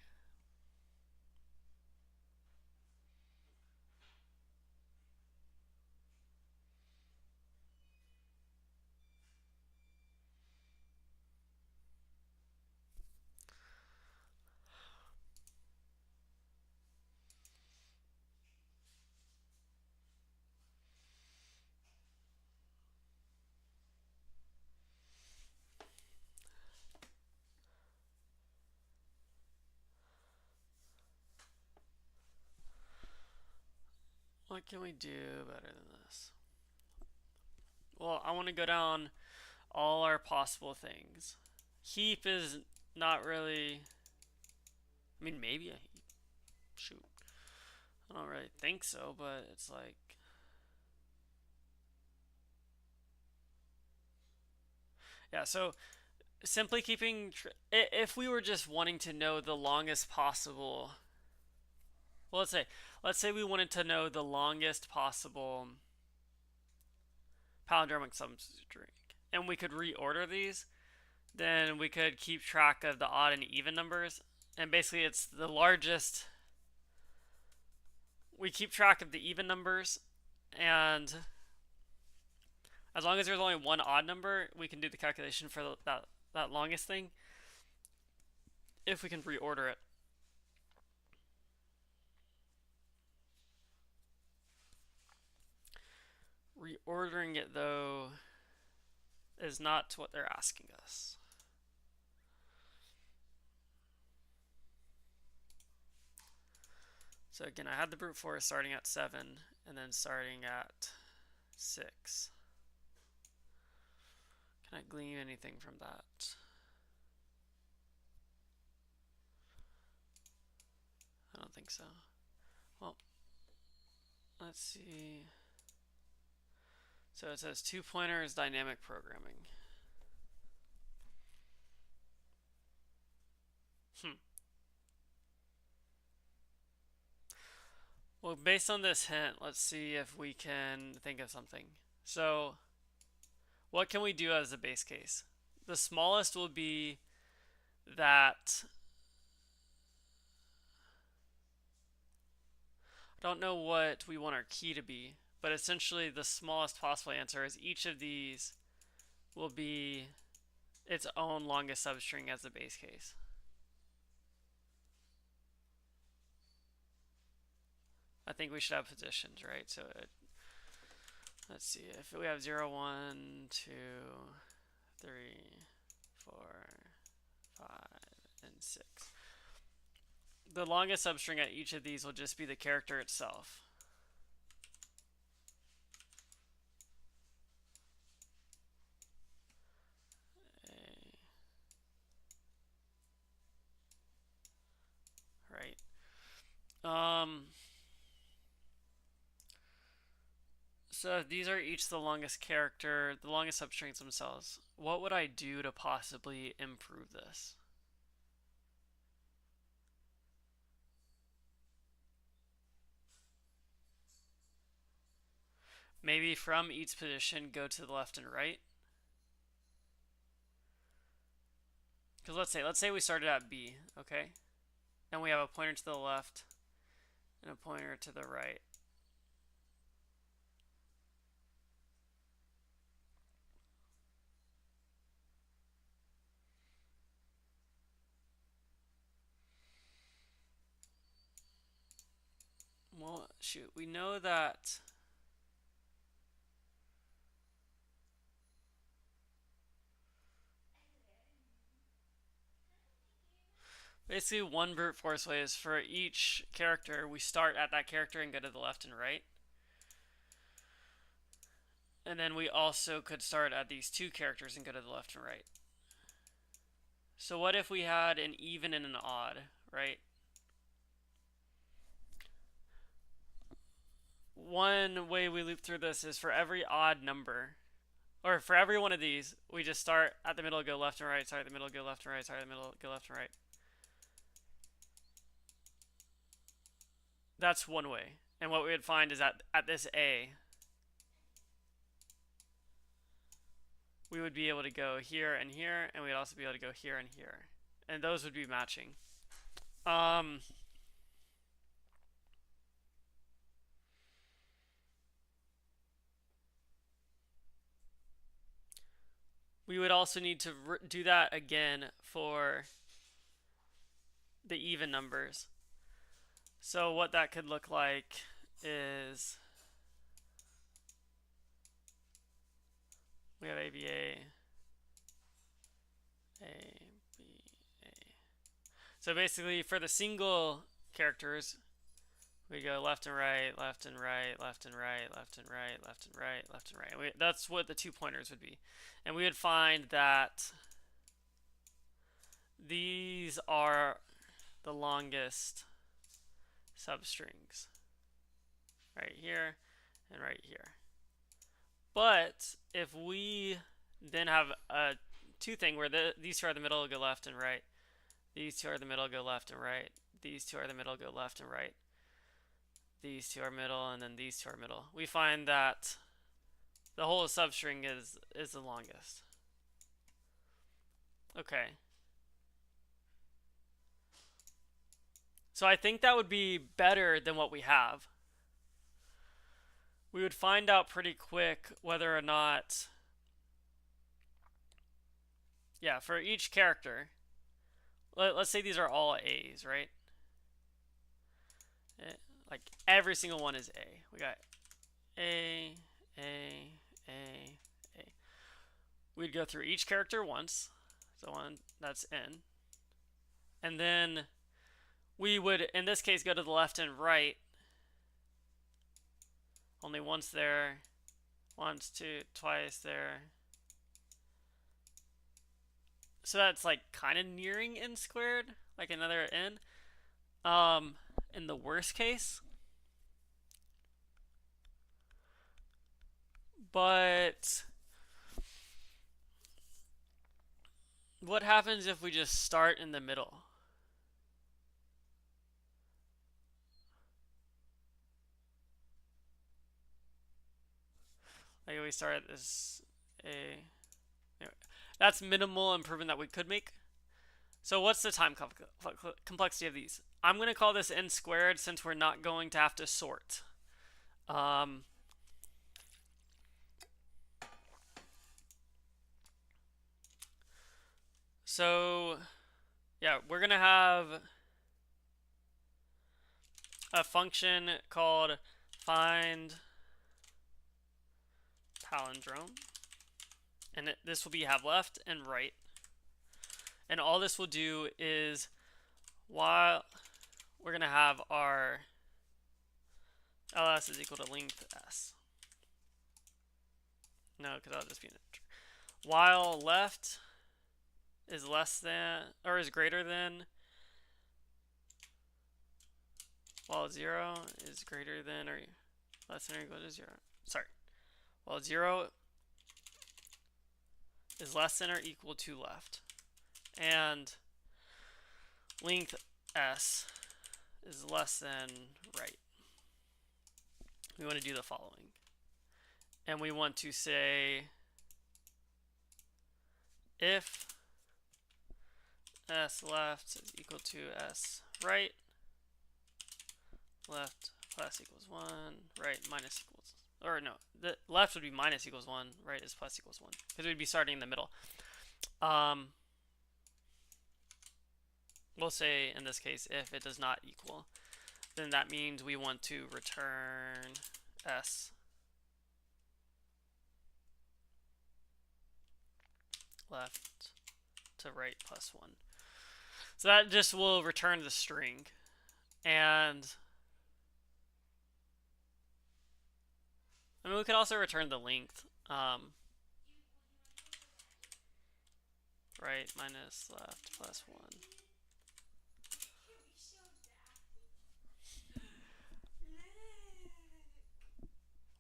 what can we do better than this? Well, I want to go down all our possible things. Heap is not really, I mean, maybe a heap. Shoot. I don't really think so, but it's like, yeah, so simply keeping, if we were just wanting to know the longest possible, well, let's say we wanted to know the longest possible palindromic substring, and we could reorder these, then we could keep track of the odd and even numbers, and basically it's the largest. We keep track of the even numbers, and as long as there's only one odd number, we can do the calculation for that longest thing if we can reorder it. Reordering it, though, is not what they're asking us. So again, I had the brute force starting at 7 and then starting at 6. Can I glean anything from that? I don't think so. Well, let's see. So it says 2 pointers dynamic programming. Well, based on this hint, let's see if we can think of something. So, what can we do as a base case? The smallest will be that, I don't know what we want our key to be, but essentially the smallest possible answer is each of these will be its own longest substring as a base case. I think we should have positions, right? So let's see, if we have 0, 1, 2, 3, 4, 5, and 6. The longest substring at each of these will just be the character itself. Right. So these are each the longest character, the longest substrings themselves. What would I do to possibly improve this? Maybe from each position, go to the left and right. Because let's say we started at B, okay? And we have a pointer to the left and a pointer to the right. Well, shoot, we know that basically one brute force way is for each character, we start at that character and go to the left and right. And then we also could start at these two characters and go to the left and right. So what if we had an even and an odd, right? One way we loop through this is for every odd number, or for every one of these, we just start at the middle, go left and right, start at the middle, go left and right, start at the middle, go left and right. That's one way. And what we would find is that at this A, we would be able to go here, and we'd also be able to go here and here. And those would be matching. We would also need to do that again for the even numbers. So what that could look like is we have ABA, ABA. So basically for the single characters, we go left and right, left and right, left and right, left and right, left and right, left and right. That's what the 2 pointers would be. And we would find that these are the longest substrings. Right here and right here. But if we then have a 2 thing where these 2 are the middle, go left and right. These 2 are the middle, go left and right. These 2 are the middle, go left and right. These 2 are middle, and then these 2 are middle. We find that the whole substring is the longest. Okay. So I think that would be better than what we have. We would find out pretty quick whether or not, yeah, for each character, let's say these are all A's, right? Like every single one is A. We got A, A, A, A. We'd go through each character once, so one that's N. And then we would, in this case, go to the left and right. Only once there, once, two, twice there. So that's like kind of nearing N squared, like another N. In the worst case. But what happens if we just start in the middle? Like we start at this A. Anyway, that's minimal improvement that we could make. So what's the time complexity of these? I'm going to call this N squared since we're not going to have to sort. So yeah, we're going to have a function called find palindrome. And this will be have left and right. And all this will do is, while we're going to have our ls is equal to length s. No, because that'll just be an integer. While left is less than, or is greater than, while 0 is greater than or less than or equal to 0. Sorry. While 0 is less than or equal to left. And length s is less than right. We want to do the following. And we want to say if s left is equal to s right, left plus equals 1, right minus equals, or no, the left would be minus equals 1, right is plus equals 1, because we'd be starting in the middle. We'll say in this case if it does not equal, then that means we want to return s left to right plus 1. So that just will return the string. And I mean, we could also return the length. Right minus left plus 1.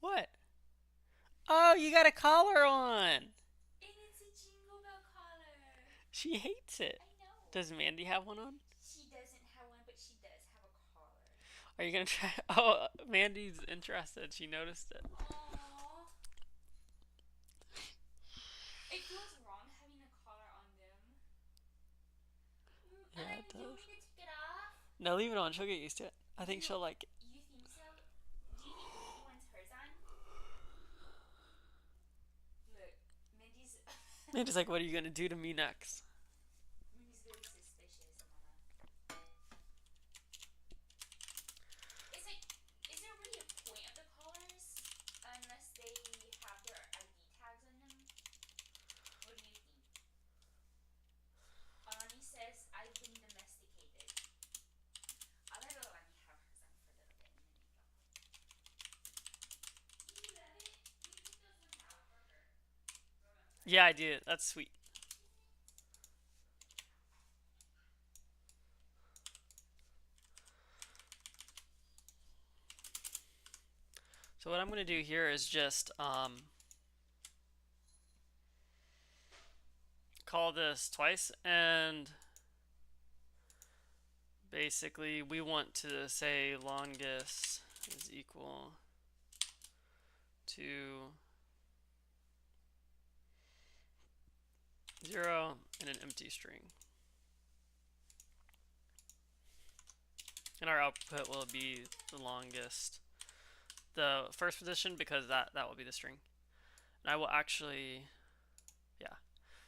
What? Oh, you got a collar on. And it's a Jingle Bell collar. She hates it. I know. Does Mandy have one on? She doesn't have one, but she does have a collar. Are you gonna try? Oh, Mandy's interested. She noticed it. Aww. It feels wrong having a collar on them. Yeah, And it do you does. want me to take it off? No, leave it on. She'll get used to it. I think she'll like it. You think so? Do you think Mindy wants hers on? Look, Mindy's Mandy's like, what are you gonna do to me next? Mindy's very suspicious, Mama. It's like, is there really a point of the collars unless they have their ID tags on them? What do you think? Alani says I've been domesticated. I'll let Alani have hers on for a little bit and then maybe I'll put it. Do you love it? We picked those ones out for her. Yeah, I do. That's sweet. So what I'm gonna do here is just call this twice, and basically we want to say longest is equal to 0 and an empty string. And our output will be the longest, the first position, because that will be the string. And I will actually, yeah.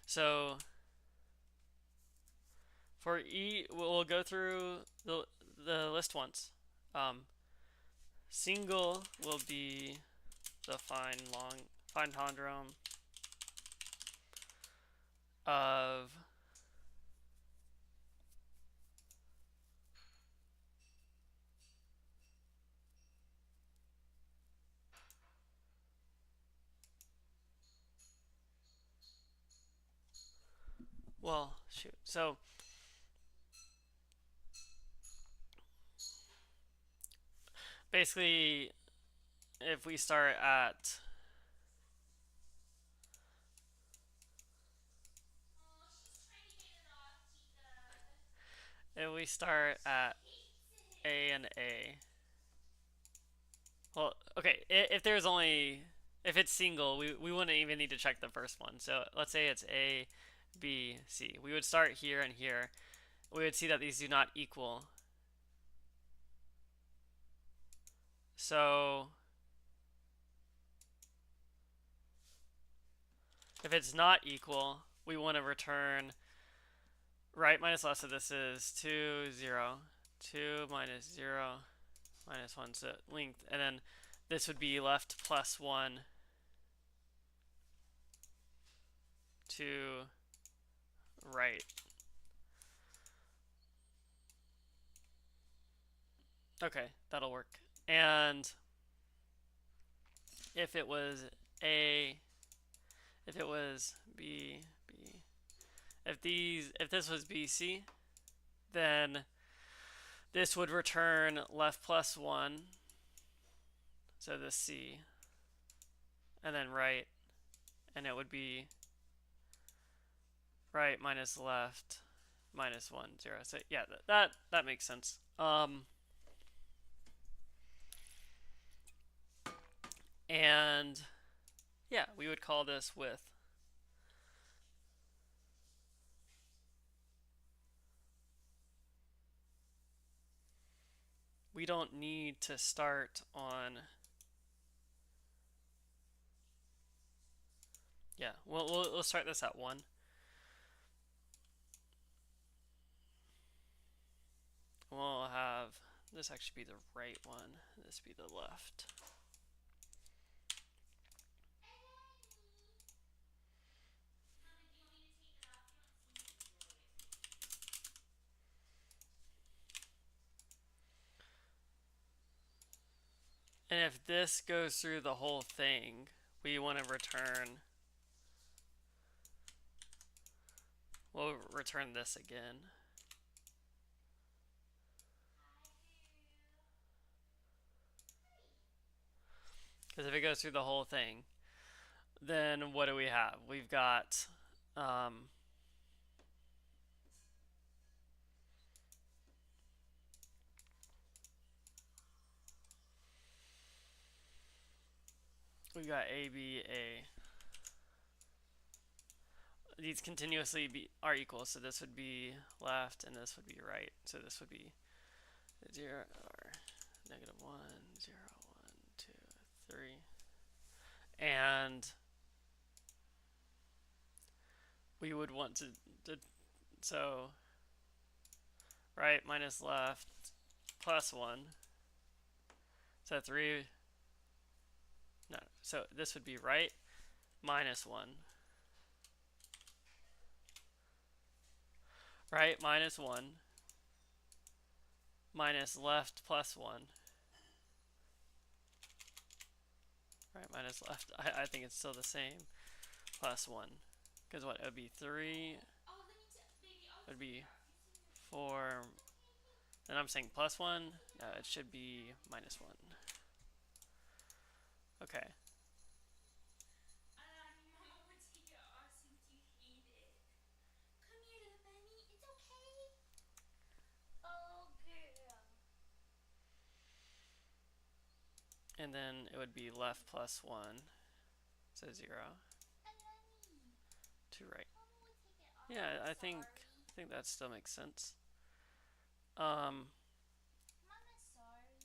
So for we'll go through the list once. Single will be the find palindrome of well, shoot. So basically, if we start at if we start at A and A, well, okay, if there's only, if it's single, we wouldn't even need to check the first one. So let's say it's A, B, C. We would start here and here. We would see that these do not equal. So if it's not equal, we want to return right minus left. So this is 2, 0, 2 minus 0 minus 1, so length, and then this would be left plus 1 to right. Okay, that'll work. And if it was A, if it was B, if this was BC, then this would return left plus 1, so this C, and then right, and it would be right minus left minus 1, 0. So yeah, that makes sense. And yeah, we would call this width. We don't need to start on, yeah, we'll start this at 1. We'll have this actually be the right one, this be the left. And if this goes through the whole thing, we want to return, we'll return this again. Because if it goes through the whole thing, then what do we have? We've got A, B, A. These continuously are equal, so this would be left and this would be right. So this would be 0 or negative 1, 0, 1, 2, 3. And we would want to so right minus left plus 1. So 3, no, so this would be right minus 1. Right minus 1 minus left plus 1. Right minus left, I think it's still the same, plus 1. Because what, it would be 3, it would be 4, and I'm saying plus 1, no, it should be minus 1. Okay. Mama would take it off since you hate it. Come here, little bunny. It's okay. Oh, girl. And then it would be left plus 1, so 0 to right. Mama would take it off. Yeah, I'm I think sorry. that still makes sense. Mama's sorry.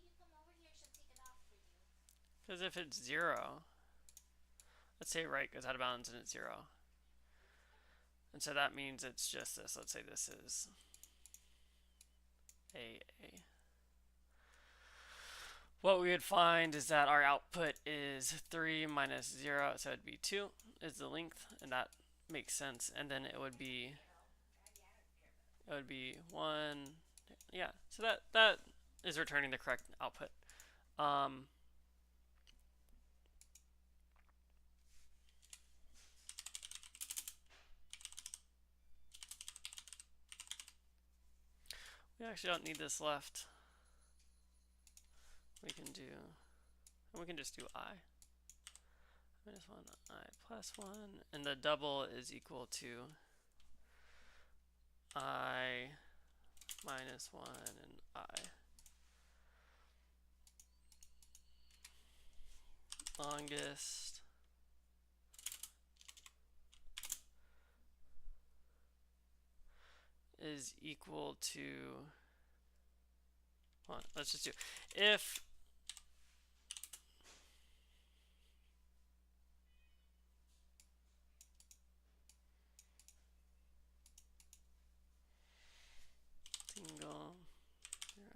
You can come over here. She'll take it off for you. Because if it's 0, let's say right goes out of bounds and it's 0. And so that means it's just this. Let's say this is A. What we would find is that our output is 3 minus 0, so it'd be 2 is the length, and that makes sense. And then it would be 1. Yeah, so that is returning the correct output. We actually don't need this left. We can just do I. Minus 1, I plus 1, and the double is equal to I minus 1 and I. Longest is equal to, hold on, let's just do, if single 0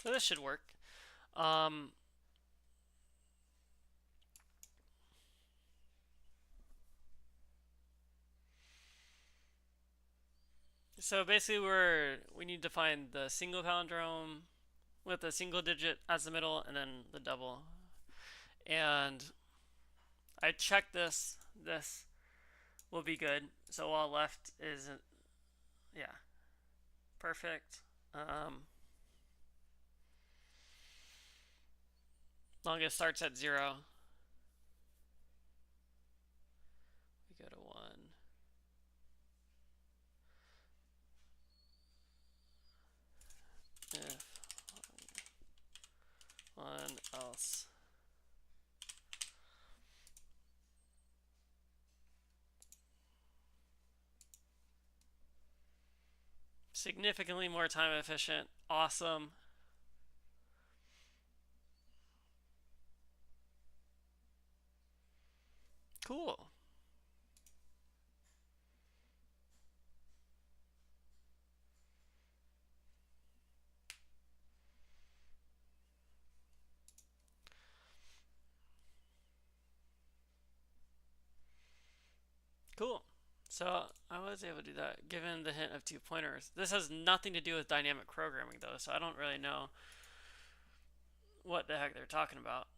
So this should work. Um, so basically we need to find the single palindrome with a single digit as the middle and then the double. And I checked this. This will be good. So all left is, yeah, perfect. Longest starts at 0. We go to 1. If 1 else. Significantly more time efficient. Awesome. Cool. Cool. So I was able to do that given the hint of 2 pointers. This has nothing to do with dynamic programming though, so I don't really know what the heck they're talking about.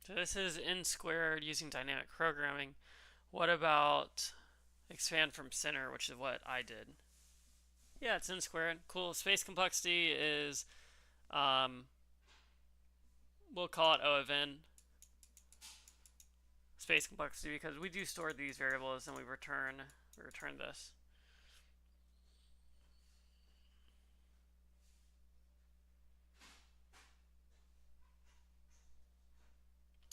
So this is n squared using dynamic programming. What about expand from center, which is what I did? Yeah, it's n squared. Cool. Space complexity is, we'll call it O of n. Space complexity because we do store these variables and we return this.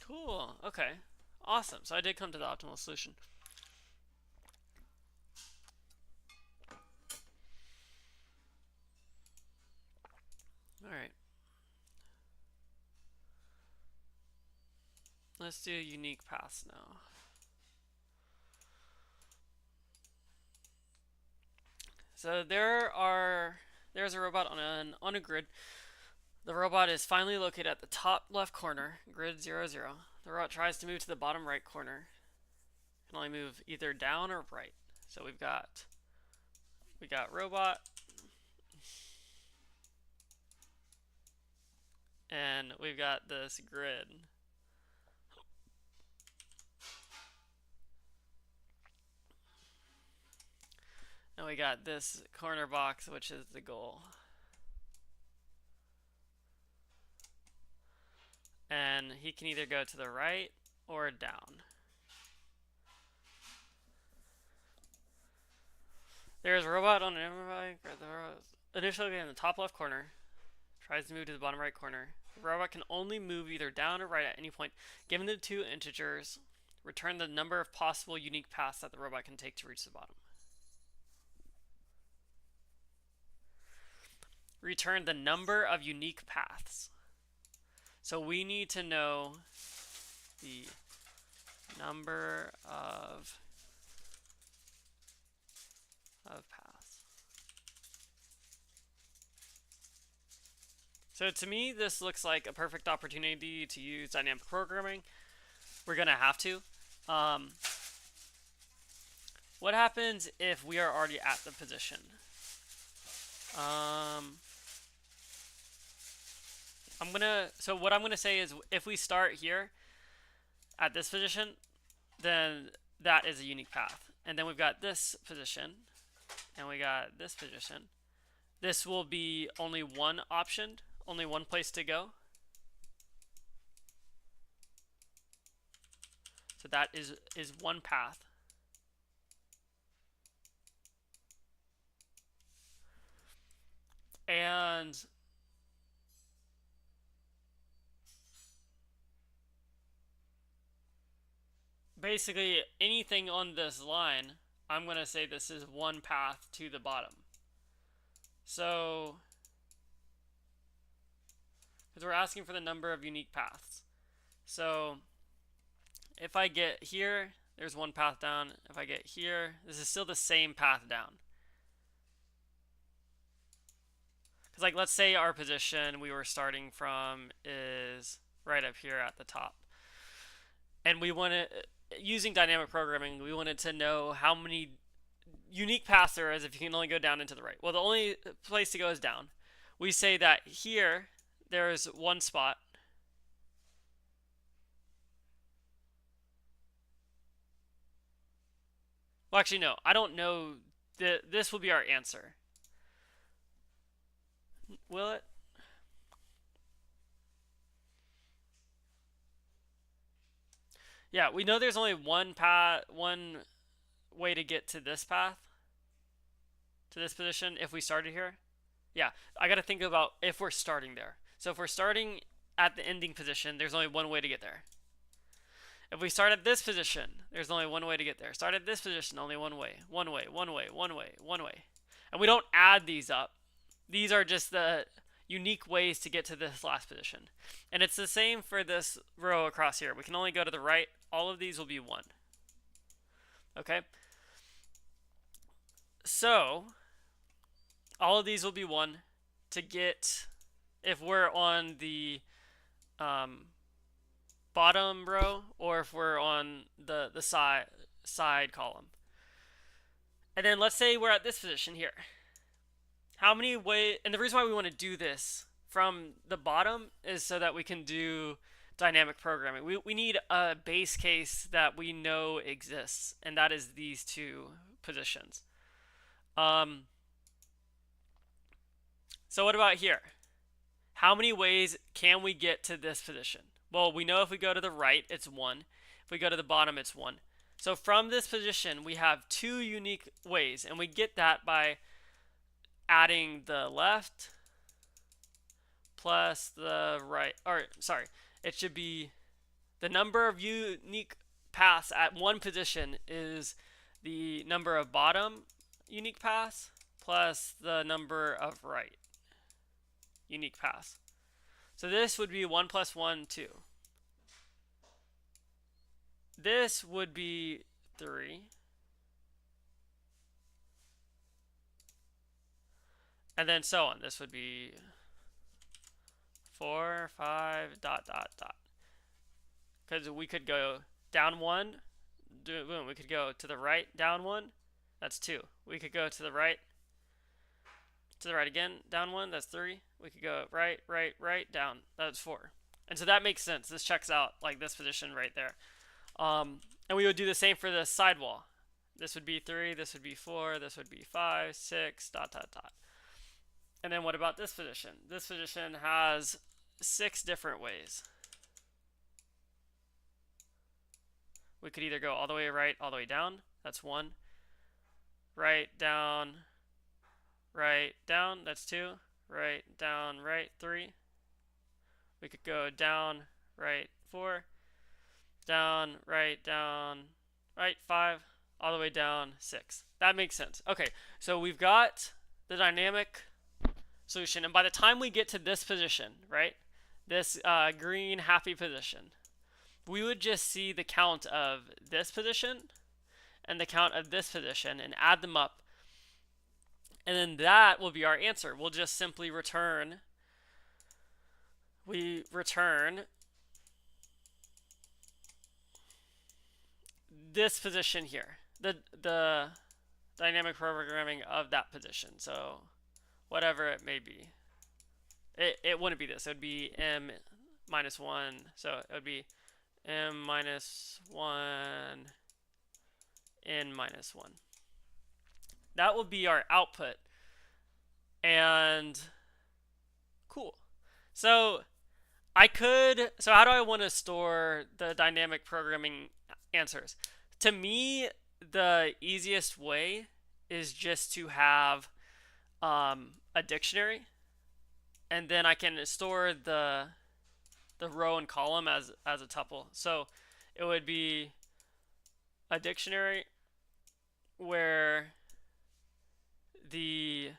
Cool. Okay. Awesome. So I did come to the optimal solution. All right. Let's do unique paths now. So there's a robot on a grid. The robot is finally located at the top left corner, grid 0, 0. The robot tries to move to the bottom right corner. Can only move either down or right. So we got robot, and we've got this grid. And we got this corner box, which is the goal. And he can either go to the right or down. There's a robot on an MRI. Initially in the top left corner. Tries to move to the bottom right corner. The robot can only move either down or right at any point. Given the 2 integers, return the number of possible unique paths that the robot can take to reach the bottom. Return the number of unique paths. So we need to know the number of paths. So to me, this looks like a perfect opportunity to use dynamic programming. We're going to have to. What happens if we are already at the position? So what I'm gonna say is if we start here at this position, then that is a unique path. And then we've got this position, and we got this position. This will be only one option, only one place to go. So that is one path. And basically anything on this line, I'm going to say this is one path to the bottom. So, because we're asking for the number of unique paths. So, if I get here, there's one path down. If I get here, this is still the same path down. Because like, let's say our position we were starting from is right up here at the top. And we wanted, using dynamic programming, we wanted to know how many unique paths there is if you can only go down and to the right. Well, the only place to go is down. We say that here, there's one spot. Well, actually, no. I don't know. This will be our answer. Will it? Yeah, we know there's only one path, one way to get to this path, to this position if we started here. Yeah, I got to think about if we're starting there. So if we're starting at the ending position, there's only one way to get there. If we start at this position, there's only one way to get there. Start at this position, only one way. One way, one way, one way, one way. And we don't add these up. These are just the unique ways to get to this last position. And it's the same for this row across here. We can only go to the right. All of these will be 1. Okay? So, all of these will be 1 to get, if we're on the bottom row or if we're on the side column. And then let's say we're at this position here. How many ways, and the reason why we want to do this from the bottom is so that we can do dynamic programming. We need a base case that we know exists, and that is these two positions. So what about here? How many ways can we get to this position? Well, we know if we go to the right, it's 1. If we go to the bottom, it's 1. So from this position, we have 2 unique ways, and we get that by adding the left plus the right, or sorry, it should be the number of unique paths at one position is the number of bottom unique paths plus the number of right unique paths. So this would be 1 plus 1, 2. This would be 3. And then so on. This would be 4, 5, dot, dot, dot. Because we could go down 1, boom, we could go to the right, down 1, that's 2. We could go to the right again, down 1, that's 3. We could go right, right, right, down, that's 4. And so that makes sense. This checks out, like this position right there. And we would do the same for the sidewall. This would be 3, this would be 4, this would be 5, 6, dot, dot, dot. And then what about this position? This position has 6 different ways. We could either go all the way right, all the way down. That's 1. Right, down, that's 2. Right, down, right, 3. We could go down, right, 4. Down, right, 5. All the way down, 6. That makes sense. Okay, so we've got the dynamic solution. And by the time we get to this position, right, this green happy position, we would just see the count of this position and the count of this position and add them up. And then that will be our answer. We'll just simply return, this position here, the dynamic programming of that position. So whatever it may be. It wouldn't be this. It would be m minus 1. So it would be m minus 1, n minus 1. That will be our output. And cool. So how do I want to store the dynamic programming answers? To me, the easiest way is just to have a dictionary. and then I can store the row and column as a tuple. So it would be a dictionary where the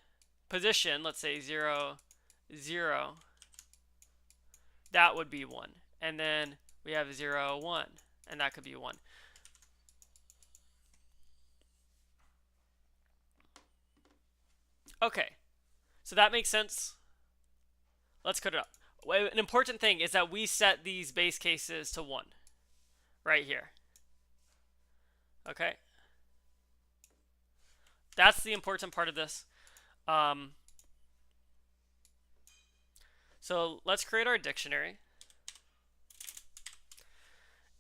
position, let's say 0, 0, that would be 1. And then we have 0, 1, and that could be 1. Okay, so that makes sense. Let's code it up. An important thing is that we set these base cases to 1 right here. Okay, that's the important part of this. So let's create our dictionary,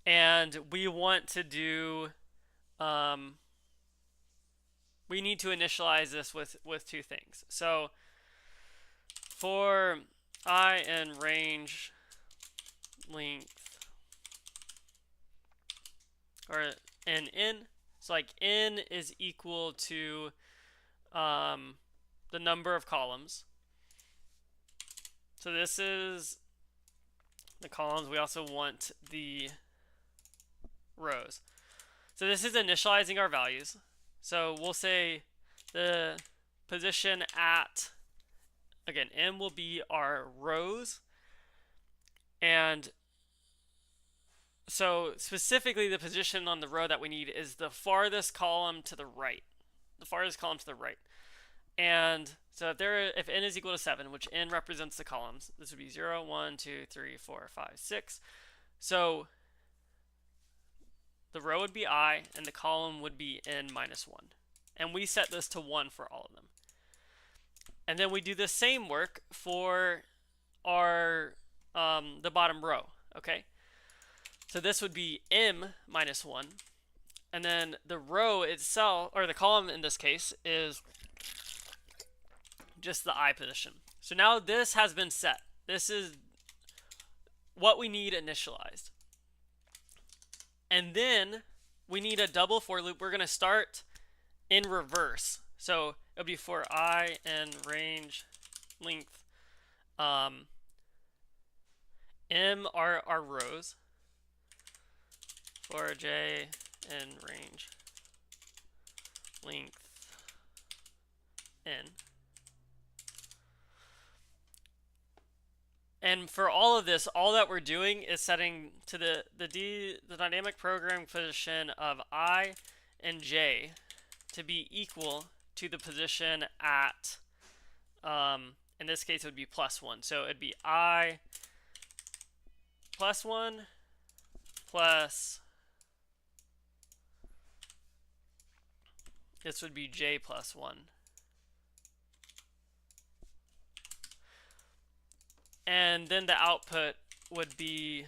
and we want to do we need to initialize this with 2 things. So for I and range length, or an in, so like n is equal to the number of columns. So this is the columns. We also want the rows. So this is initializing our values. So we'll say the position at, again, m will be our rows. And so specifically the position on the row that we need is the farthest column to the right. The farthest column to the right. And so if n is equal to 7, which n represents the columns, this would be 0, 1, 2, 3, 4, 5, 6. So the row would be I, and the column would be n minus 1. And we set this to 1 for all of them. And then we do the same work for our the bottom row, okay? So this would be m minus 1. And then the row itself, or the column in this case, is just the I position. So now this has been set. This is what we need initialized. And then we need a double for loop. We're going to start in reverse. So it'll be for I and range length. M are our rows. For j and range length n. And for all of this, all that we're doing is setting to the dynamic programming position of I and j to be equal to the position at, in this case, it would be +1. So it'd be I +1 plus, this would be j +1. And then the output would be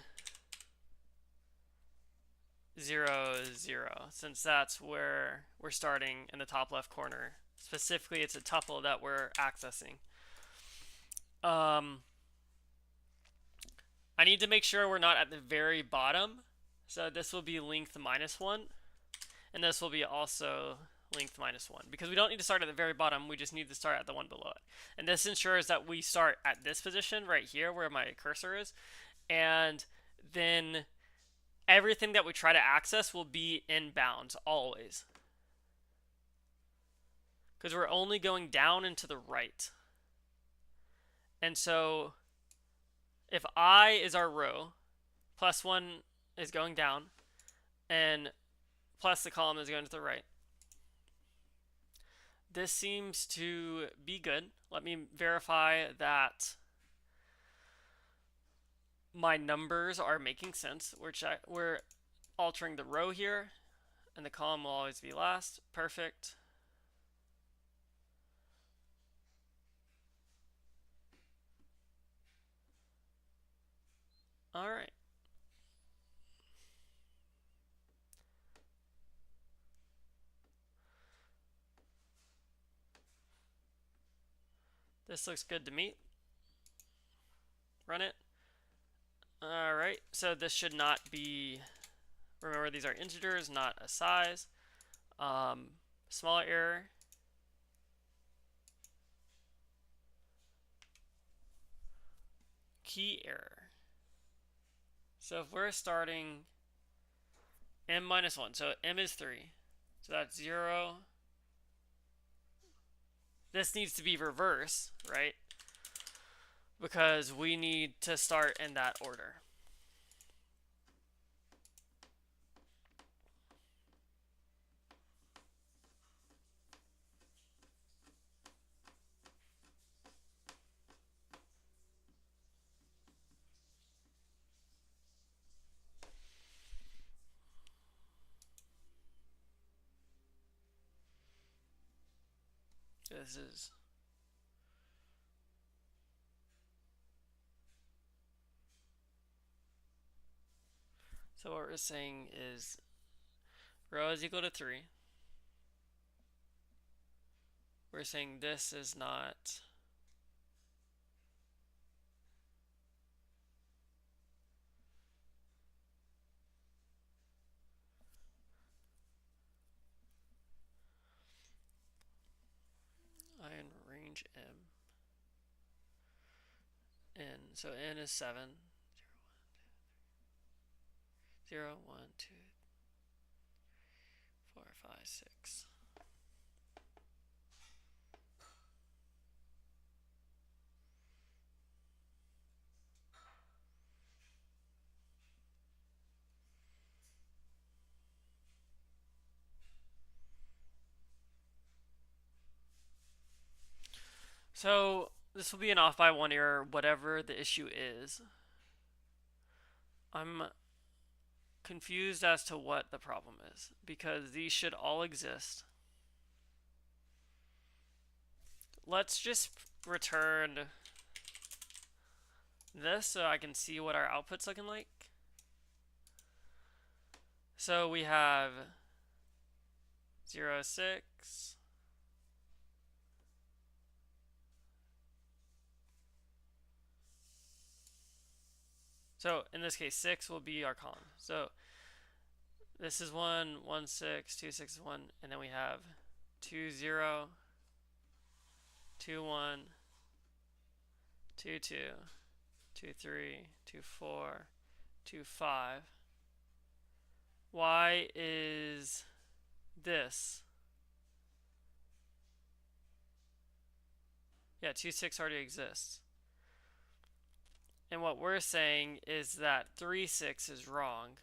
0, 0, since that's where we're starting in the top left corner. Specifically, it's a tuple that we're accessing. I need to make sure we're not at the very bottom. So this will be length -1, and this will be also length -1, because we don't need to start at the very bottom, we just need to start at the one below it. And this ensures that we start at this position right here where my cursor is, and then everything that we try to access will be in bounds always, because we're only going down and to the right. And so if I is our row, +1 is going down, and plus the column is going to the right. This seems to be good. Let me verify that my numbers are making sense. We're altering the row here, and the column will always be last. Perfect. All right. This looks good to me. Run it. All right, so this should not be, remember these are integers, not a size. Small error. key error. So if we're starting m minus 1, so m is 3, so that's 0. This needs to be reverse, right? Because we need to start in that order. This is so what we're saying is row is equal to 3. We're saying this is not in range m. N. So n is 7. 0, 1, 2, 4, 5, 6. So this will be an off by 1 error, whatever the issue is. I'm confused as to what the problem is, because these should all exist. Let's just return this so I can see what our output's looking like. So we have 0, 6. So in this case, 6 will be our column. So this is 1, 1, 6, 2, 6 is 1, and then we have 2, 0, 2, 1, 2, 2, 2, 3, 2, 4, 2, 5. Why is this? Yeah, 2, 6 already exists. And what we're saying is that 3, 6 is wrong.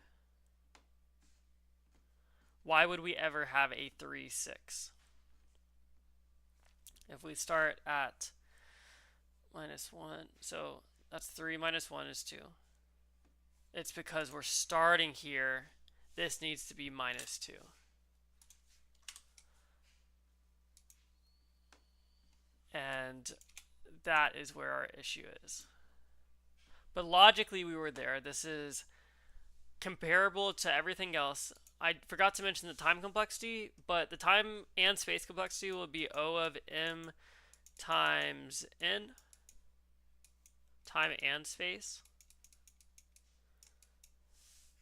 Why would we ever have a 3, 6? If we start at minus 1, so that's 3 minus 1 is 2. It's because we're starting here. This needs to be minus 2. And that is where our issue is. But logically, we were there. This is comparable to everything else. I forgot to mention the time complexity, but the time and space complexity will be O of m times n, time and space.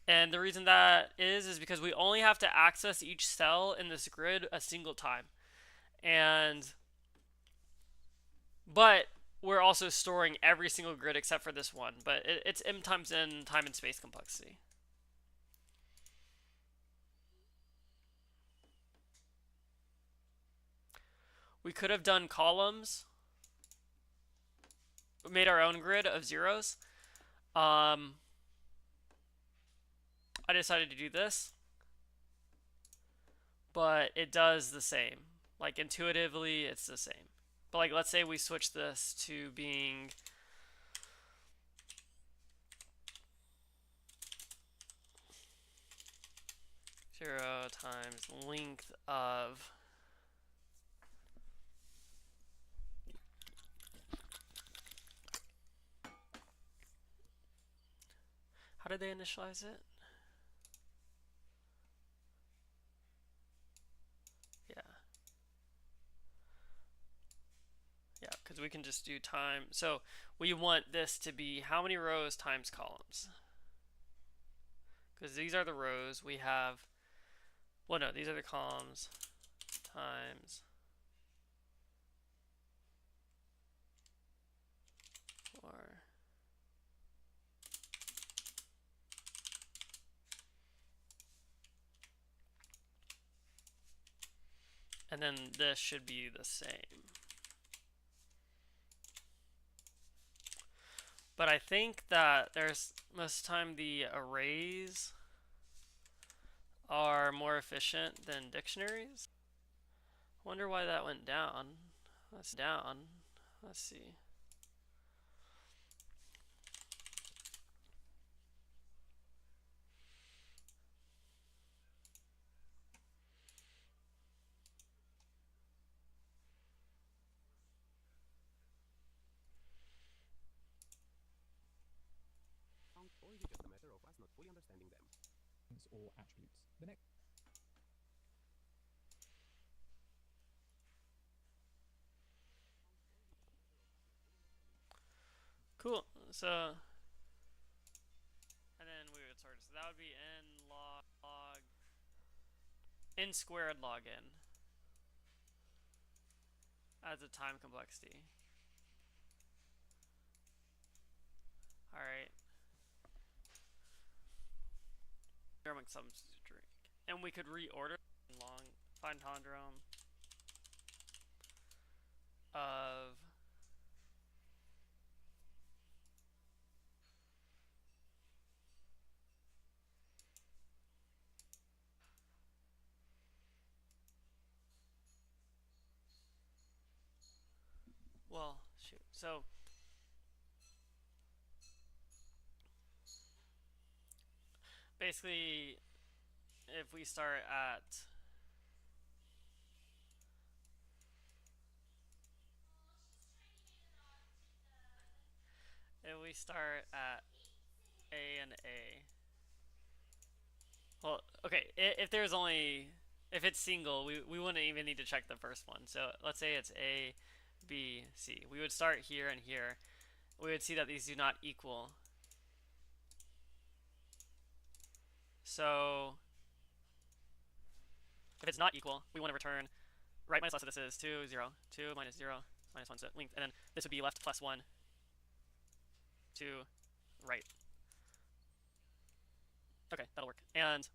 And the reason that is because we only have to access each cell in this grid a single time. But we're also storing every single grid except for this one. But it's m times n time and space complexity. We could have done columns. We made our own grid of zeros. I decided to do this. But it does the same. Like intuitively, it's the same. But like, let's say we switch this to being zero times length of how did they initialize it? Yeah, because we can just do time. So we want this to be how many rows times columns? Because these are the rows. We have, well, no, these are the columns times 4. And then this should be the same. But I think that there's most of the time the arrays are more efficient than dictionaries. Wonder why that went down. That's down. Let's see. Or is it just a matter of us not fully understanding them? Or attributes. The next Cool. So, and then we would sort. So that would be n log n squared log n as a time complexity. All right. German substance drink, and we could reorder long find condrom of well, shoot. So basically, if we start at A and A. Well, okay, if there's only if it's single, we wouldn't even need to check the first one. So let's say it's A, B, C. We would start here and here. We would see that these do not equal. So if it's not equal, we want to return right minus left. So this is 2, 0, 2 minus 0 minus 1, so length. And then this would be left plus 1 to right. Okay, that'll work. And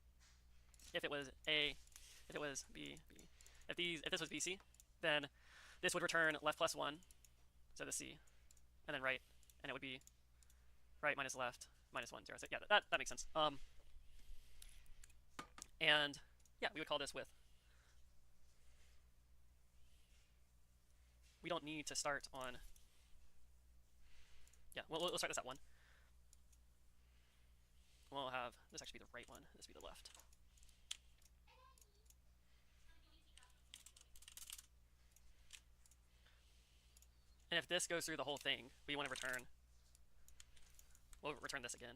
if it was A, if it was B, if this was BC, then this would return left plus 1, so the C, and then right, and it would be right minus left minus 1, 0. So yeah, that makes sense. And yeah, we would call this width. We don't need to start on. Yeah, we'll start this at 1. We'll have this actually be the right one. This be the left. And if this goes through the whole thing, we want to return. We'll return this again.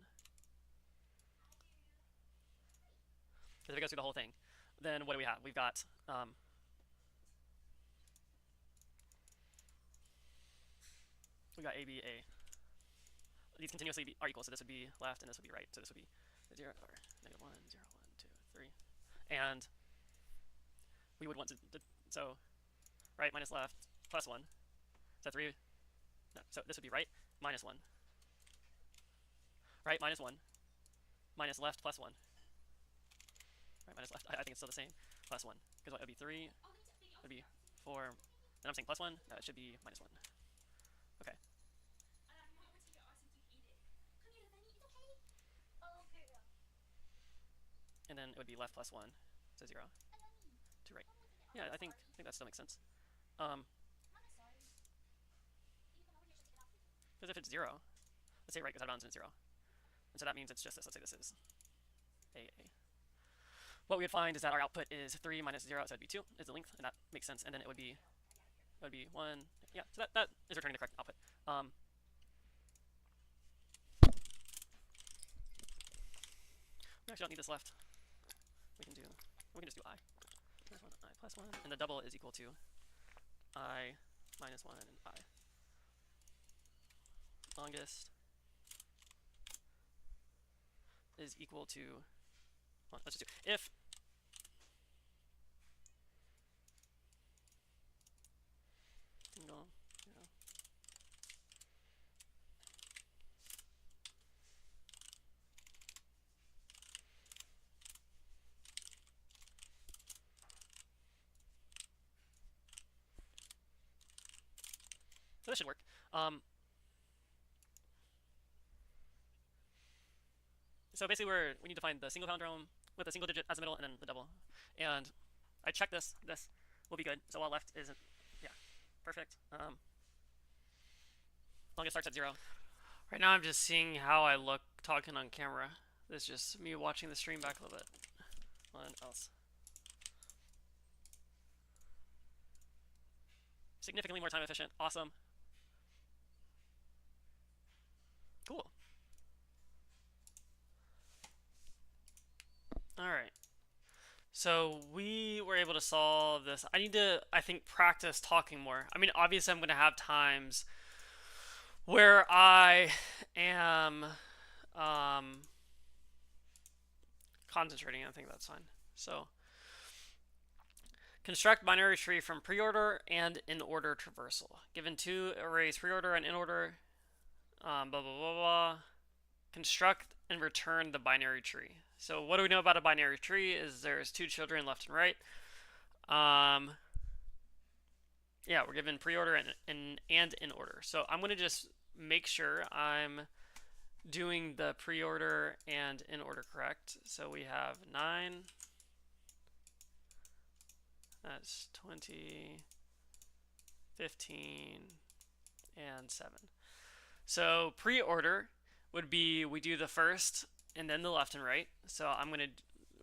Because if it goes through the whole thing, then what do we have? We've got A, B, A. These continuously are equal, so this would be left and this would be right. So this would be 0 or negative 1, 0, 1, 2, 3. And we would want to, so right minus left plus 1. So 3, no, so this would be right minus 1. Right minus 1 minus left plus 1. Right minus left, I think it's still the same, plus 1. Because what would be 3, would be 4, and I'm saying plus 1, no, it should be minus 1. Okay. And then it would be left plus 1, so 0 to right. Yeah, I think that still makes sense. Because if it's 0, let's say right, because out of bounds and it's 0. And so that means it's just this. Let's say this is AA. What we would find is that our output is 3 minus 0, so it'd be 2 is the length, and that makes sense. And then it would be 1. Yeah, so that is returning the correct output. We actually don't need this left. We can just do I. Minus 1, I plus 1, and the double is equal to I minus 1 and I. Longest is equal to, well, let's just do, if single, yeah. this should work. So basically we need to find the single palindrome with a single digit as the middle and then the double. And I check this will be good. So while left isn't, yeah, perfect. Long as it starts at 0. Right now I'm just seeing how I look talking on camera. This is just me watching the stream back a little bit. What else? Significantly more time efficient. Awesome. Cool. Alright. So we were able to solve this. I need to, I think, practice talking more. I mean, obviously I'm going to have times where I am concentrating. I think that's fine. So construct binary tree from pre-order and in-order traversal. Given 2 arrays pre-order and in-order, blah, blah, blah, blah. Construct and return the binary tree. So what do we know about a binary tree is there's 2 children left and right. Yeah, we're given pre-order and in order. So I'm going to just make sure I'm doing the pre-order and in order correct. So we have 9. That's 20, 15, and 7. So pre-order would be we do the first and then the left and right. So I'm going to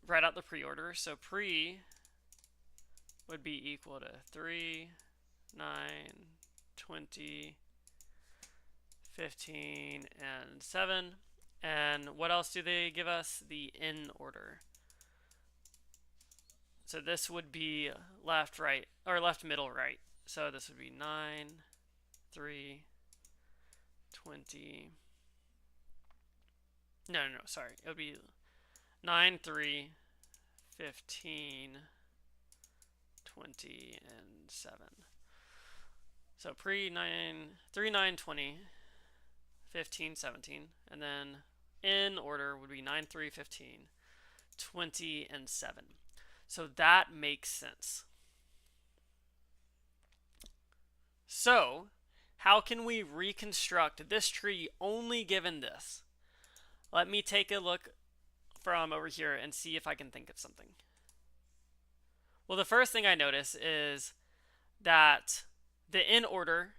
write out the pre-order. So pre would be equal to 3, 9, 20, 15, and 7. And what else do they give us? The in order. So this would be left, right, or left, middle, right. So this would be 9, 3, 20. No, sorry. It would be 9, 3, 15, 20, and 7. So pre 9, 3, 9, 20, 15, 17. And then in order would be 9, 3, 15, 20, and 7. So that makes sense. So how can we reconstruct this tree only given this? Let me take a look from over here and see if I can think of something. Well, the first thing I notice is that the in order,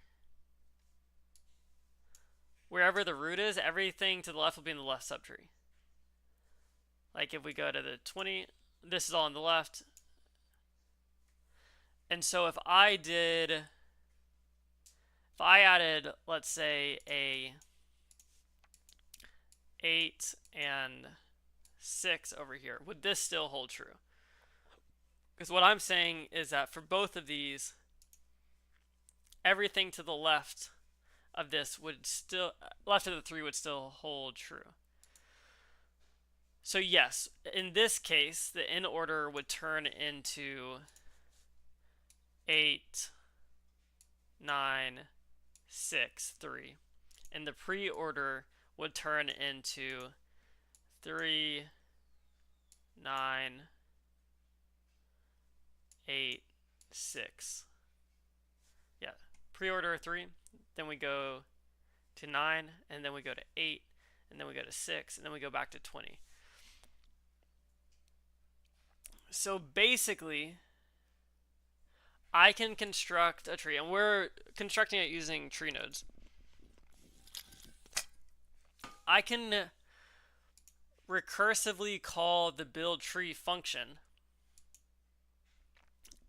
wherever the root is, everything to the left will be in the left subtree. Like if we go to the 20, this is all on the left. And so if I added, let's say, a 8 and 6 over here, would this still hold true? Because what I'm saying is that for both of these, everything to the left of this would still, left of the 3 would still hold true. So yes, in this case, the in order would turn into 8, 9, 6, 3. And the pre-order would turn into 3, 9, 8, 6. Yeah, pre-order 3, then we go to 9, and then we go to 8, and then we go to 6, and then we go back to 20. So basically, I can construct a tree, and we're constructing it using tree nodes. I can recursively call the build tree function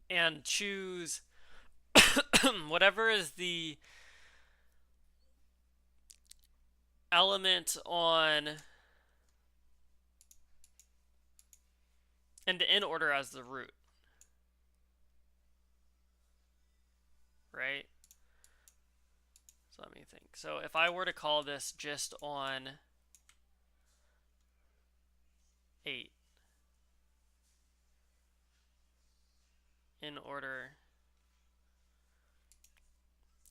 and choose whatever is the element on and the in order as the root, right? So let me think. So if I were to call this just on 8, in order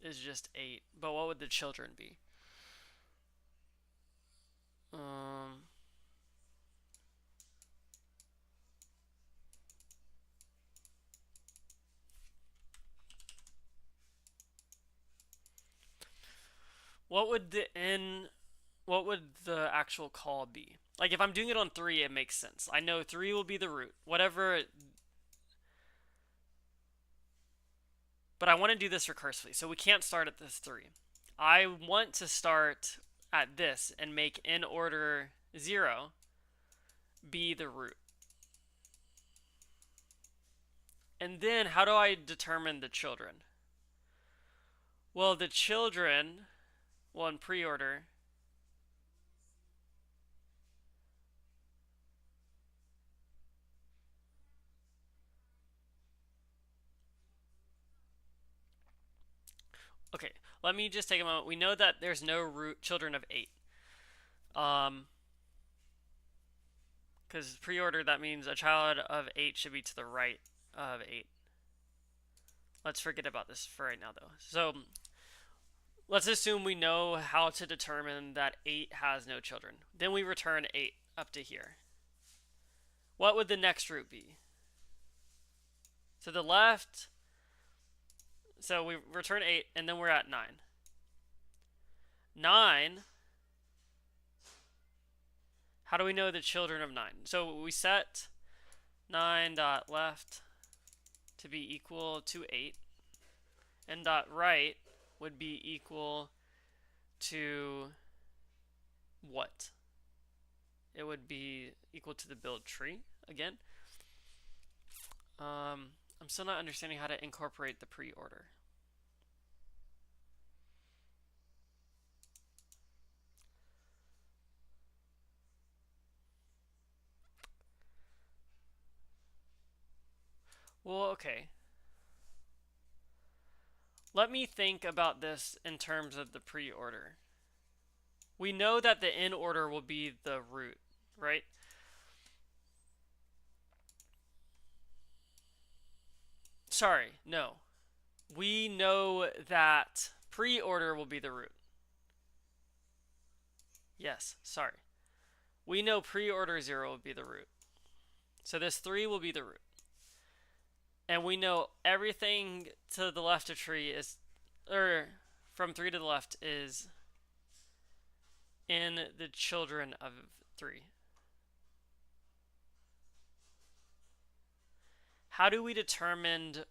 is just 8, but what would the children be? what would the actual call be? Like if I'm doing it on 3, it makes sense. I know 3 will be the root. Whatever. But I want to do this recursively, so we can't start at this 3. I want to start at this and make in order 0 be the root. And then how do I determine the children? Well, the children, well, in pre-order, okay, let me just take a moment. We know that there's no root children of 8. Because pre-order, that means a child of 8 should be to the right of 8. Let's forget about this for right now, though. So let's assume we know how to determine that 8 has no children. Then we return 8 up to here. What would the next root be? To the left. So we return 8, and then we're at 9. 9. How do we know the children of 9? So we set 9.left to be equal to 8, and dot right would be equal to what? It would be equal to the build tree again. I'm still not understanding how to incorporate the pre-order. Well, okay. Let me think about this in terms of the pre-order. We know that the in order will be the root, right? Sorry, no. We know that pre-order will be the root. Yes, sorry. We know pre-order 0 will be the root. So this 3 will be the root. And we know everything to the left of tree is, or from 3 to the left is in the children of 3. How do we determine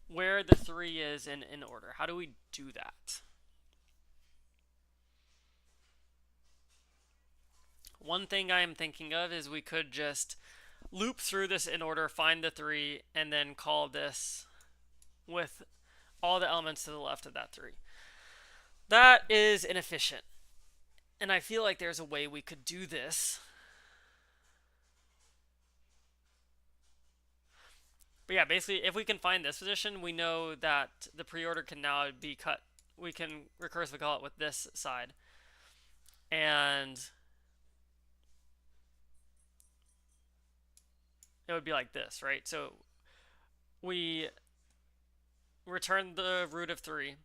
where the 3 is in order? How do we do that? One thing I am thinking of is we could just loop through this in order, find the 3, and then call this with all the elements to the left of that 3. That is inefficient. And I feel like there's a way we could do this. But yeah, basically, if we can find this position, we know that the pre-order can now be cut. We can recursively call it with this side. And it would be like this, right? So we return the root of 3,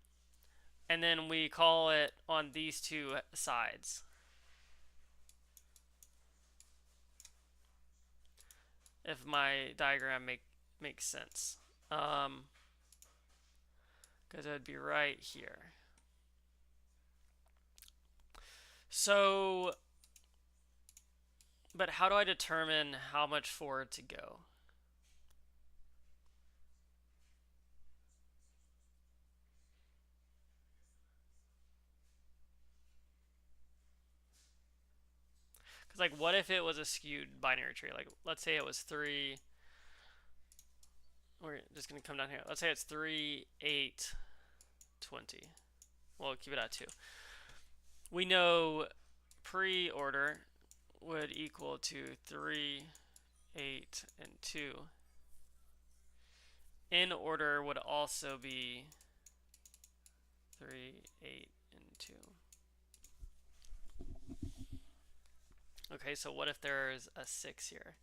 and then we call it on these two sides. If my diagram makes sense. Because it would be right here. So, but how do I determine how much forward to go? Because, like, what if it was a skewed binary tree? Like, let's say it was 3. We're just going to come down here. Let's say it's 3, 8, 20. We'll keep it at 2. We know pre-order would equal to 3, 8, and 2. In order would also be 3, 8, and 2. Okay, so what if there's a 6 here?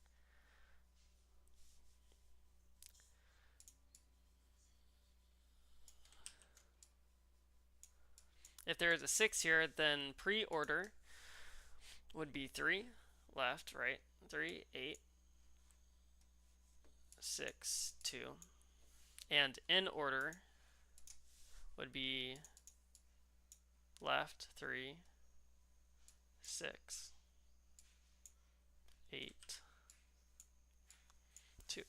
If there is a 6 here, then pre-order would be 3 left, right? 3, 8, 6, 2. And in order would be left 3, 6, 8, 2.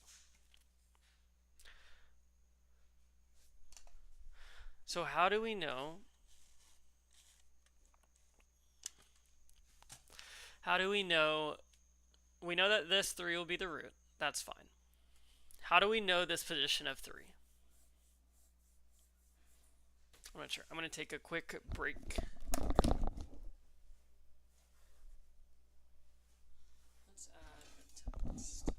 So how do we know? How do we know? We know that this 3 will be the root. That's fine. How do we know this position of 3? I'm not sure. I'm going to take a quick break. Let's add text.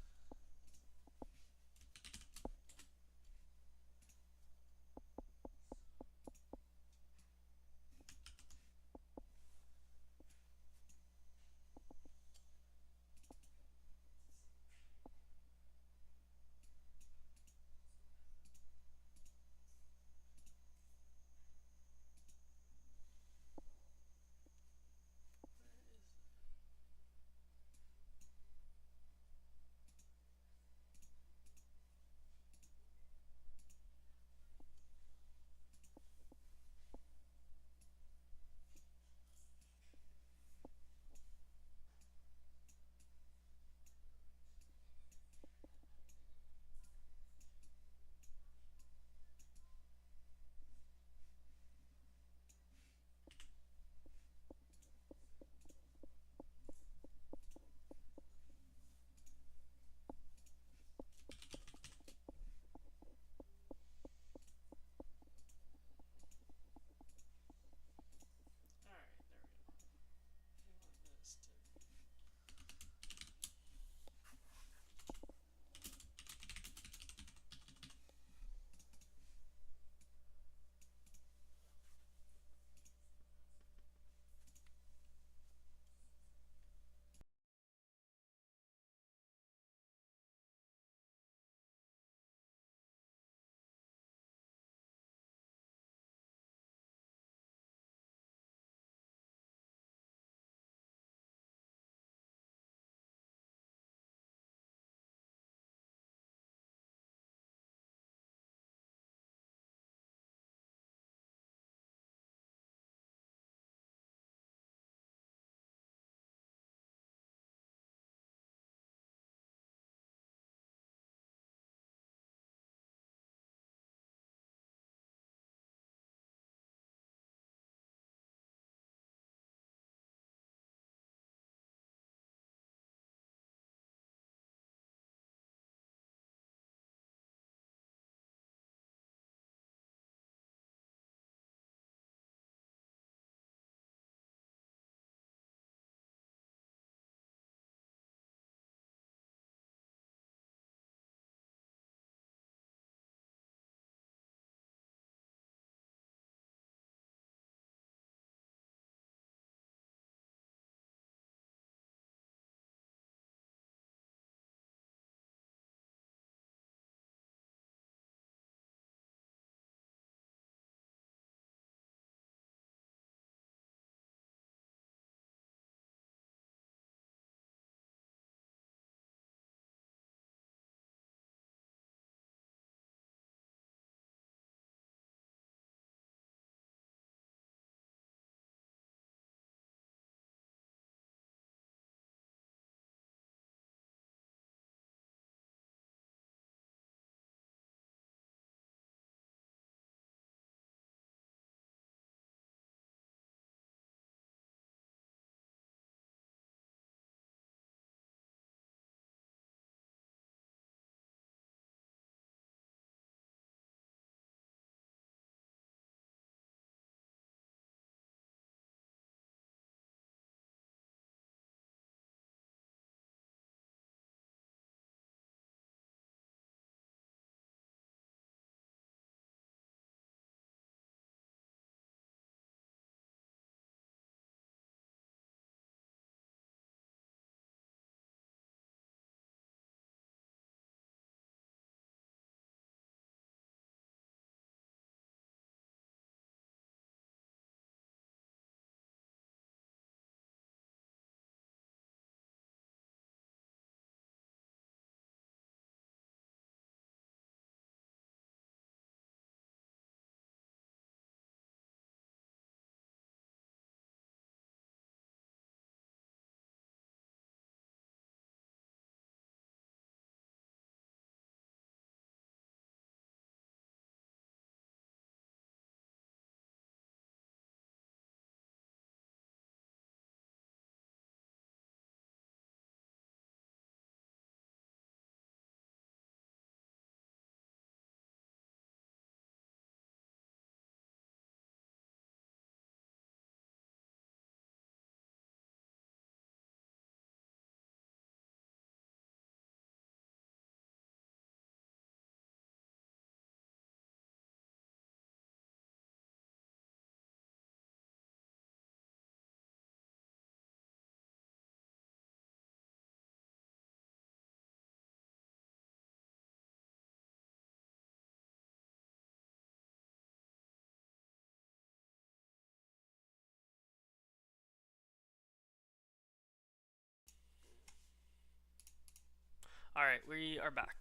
All right, we are back.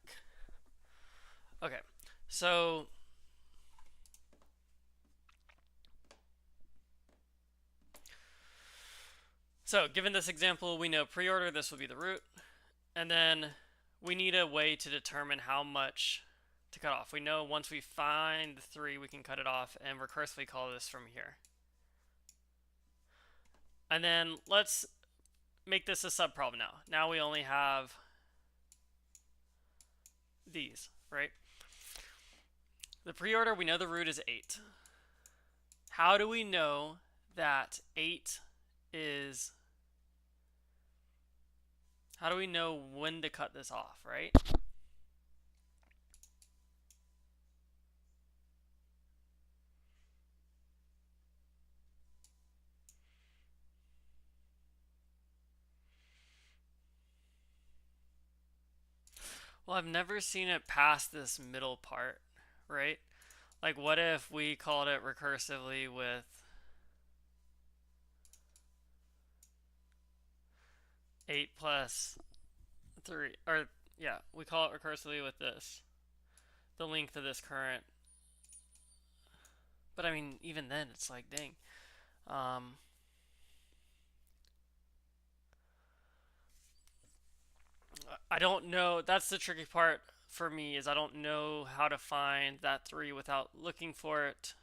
Okay, so given this example, we know pre-order, this will be the root, and then we need a way to determine how much to cut off. We know once we find the 3, we can cut it off and recursively call this from here. And then let's make this a subproblem now. Now we only have these, right? The pre-order, we know the root is 8. How do we know that 8 is... How do we know when to cut this off, right? Well, I've never seen it past this middle part, right? Like, what if we called it recursively with eight plus 3, or yeah, we call it recursively with this, the length of this current. But I mean, even then, it's like, dang. I don't know. That's the tricky part for me, is I don't know how to find that 3 without looking for it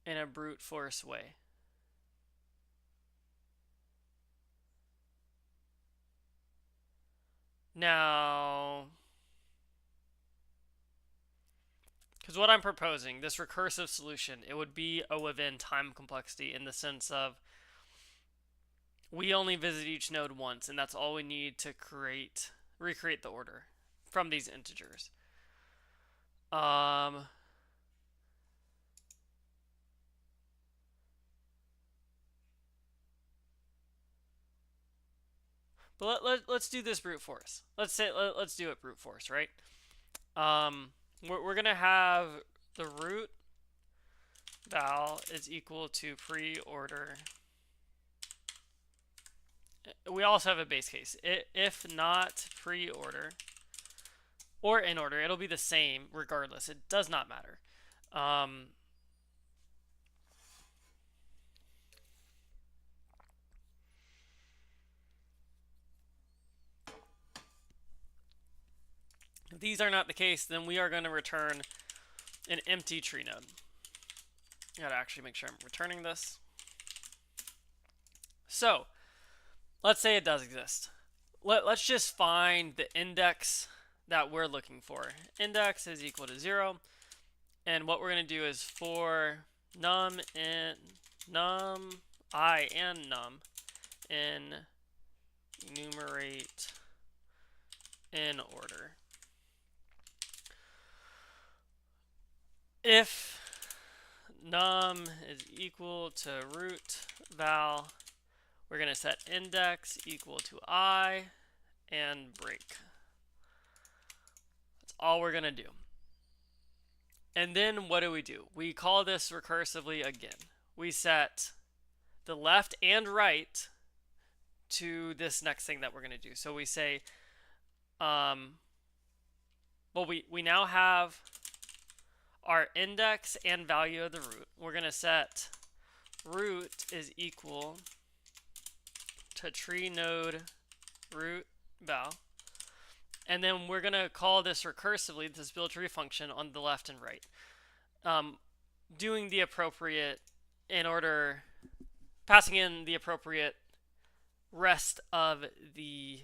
in a brute force way. Now, because what I'm proposing, this recursive solution, it would be O of n time complexity, in the sense of we only visit each node once, and that's all we need to recreate the order from these integers. But let's do this brute force. Let's do it brute force, right? We're gonna have the root val is equal to pre-order. We also have a base case. If not pre-order or in order, it'll be the same regardless. It does not matter. If these are not the case, then we are going to return an empty tree node. I gotta actually make sure I'm returning this. So, let's say it does exist. Let's just find the index that we're looking for. Index is equal to 0. And what we're going to do is for num I and num enumerate in order. If num is equal to root val, we're going to set index equal to I and break. That's all we're going to do. And then what do? We call this recursively again. We set the left and right to this next thing that we're going to do. So we say, well, we now have our index and value of the root. We're going to set root is equal to tree node root val. And then we're going to call this recursively, this build tree function, on the left and right. Doing the appropriate in order, passing in the appropriate rest of the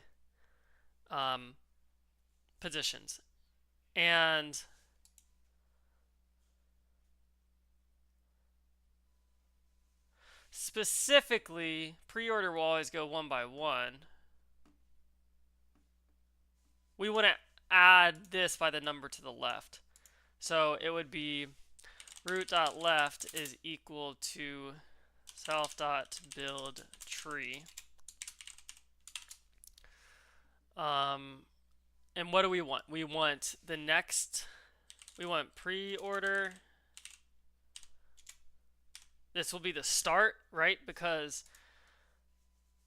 positions. And specifically, pre-order will always go 1 by 1. We want to add this by the number to the left. So it would be root.left is equal to self.build tree. And what do we want? We want the next, we want pre-order. This will be the start, right? Because,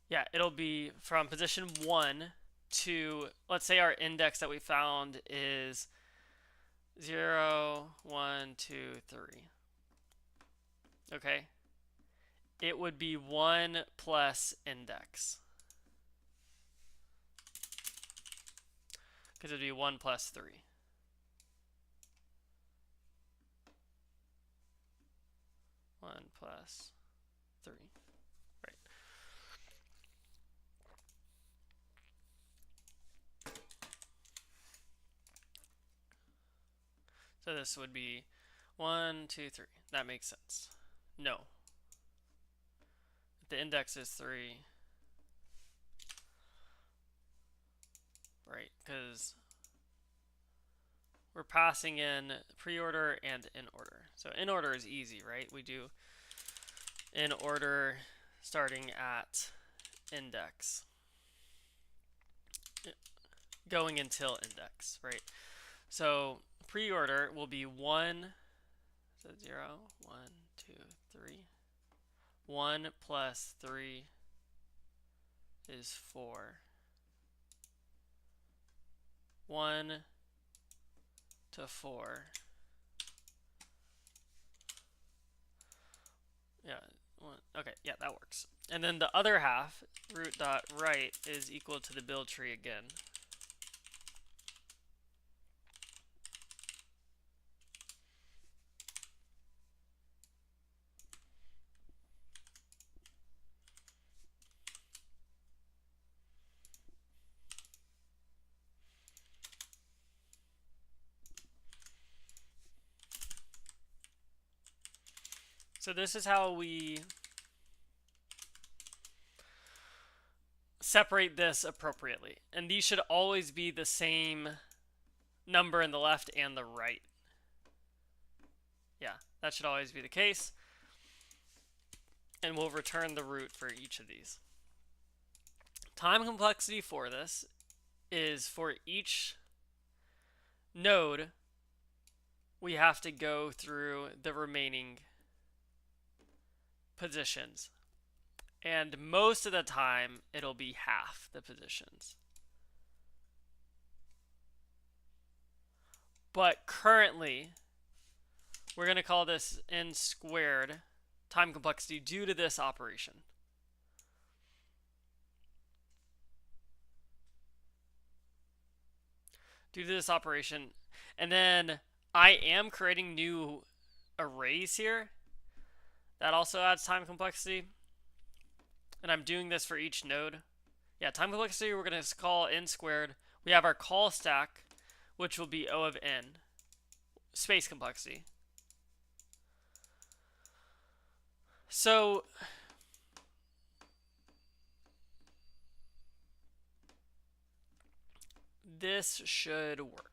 yeah, it'll be from position 1 to, let's say our index that we found is 0, 1, 2, 3. Okay? It would be 1 plus index. Because it would be 1 plus 3. One plus 3. Right. So this would be 1, 2, 3. That makes sense. No. If the index is 3. Right, because we're passing in pre-order and in order. So in order is easy, right? We do in order starting at index, going until index, right? So pre-order will be 1, so 0, 1, 2, 3. 1 plus 3 is 4. 1 to 4. Yeah, okay, yeah, that works. And then the other half, root.right, is equal to the build tree again. So this is how we separate this appropriately. And these should always be the same number in the left and the right. Yeah, that should always be the case. And we'll return the root for each of these. Time complexity for this is for each node, we have to go through the remaining positions. And most of the time, it'll be half the positions. But currently, we're going to call this n squared time complexity due to this operation. Due to this operation. And then I am creating new arrays here. That also adds time complexity. And I'm doing this for each node. Yeah, time complexity we're going to call n squared. We have our call stack, which will be O of n. Space complexity. So this should work.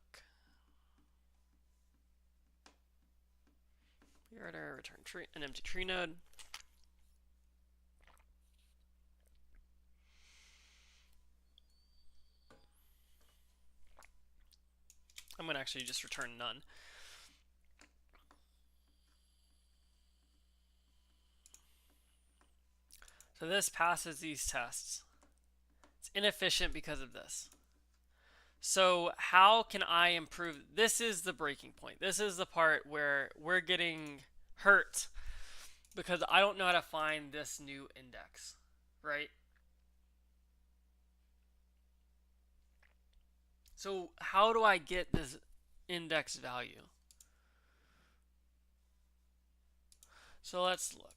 Return tree, an empty tree node. I'm going to actually just return none. So this passes these tests. It's inefficient because of this. So how can I improve? This is the breaking point. This is the part where we're getting hurt because I don't know how to find this new index, right? So how do I get this index value? So let's look.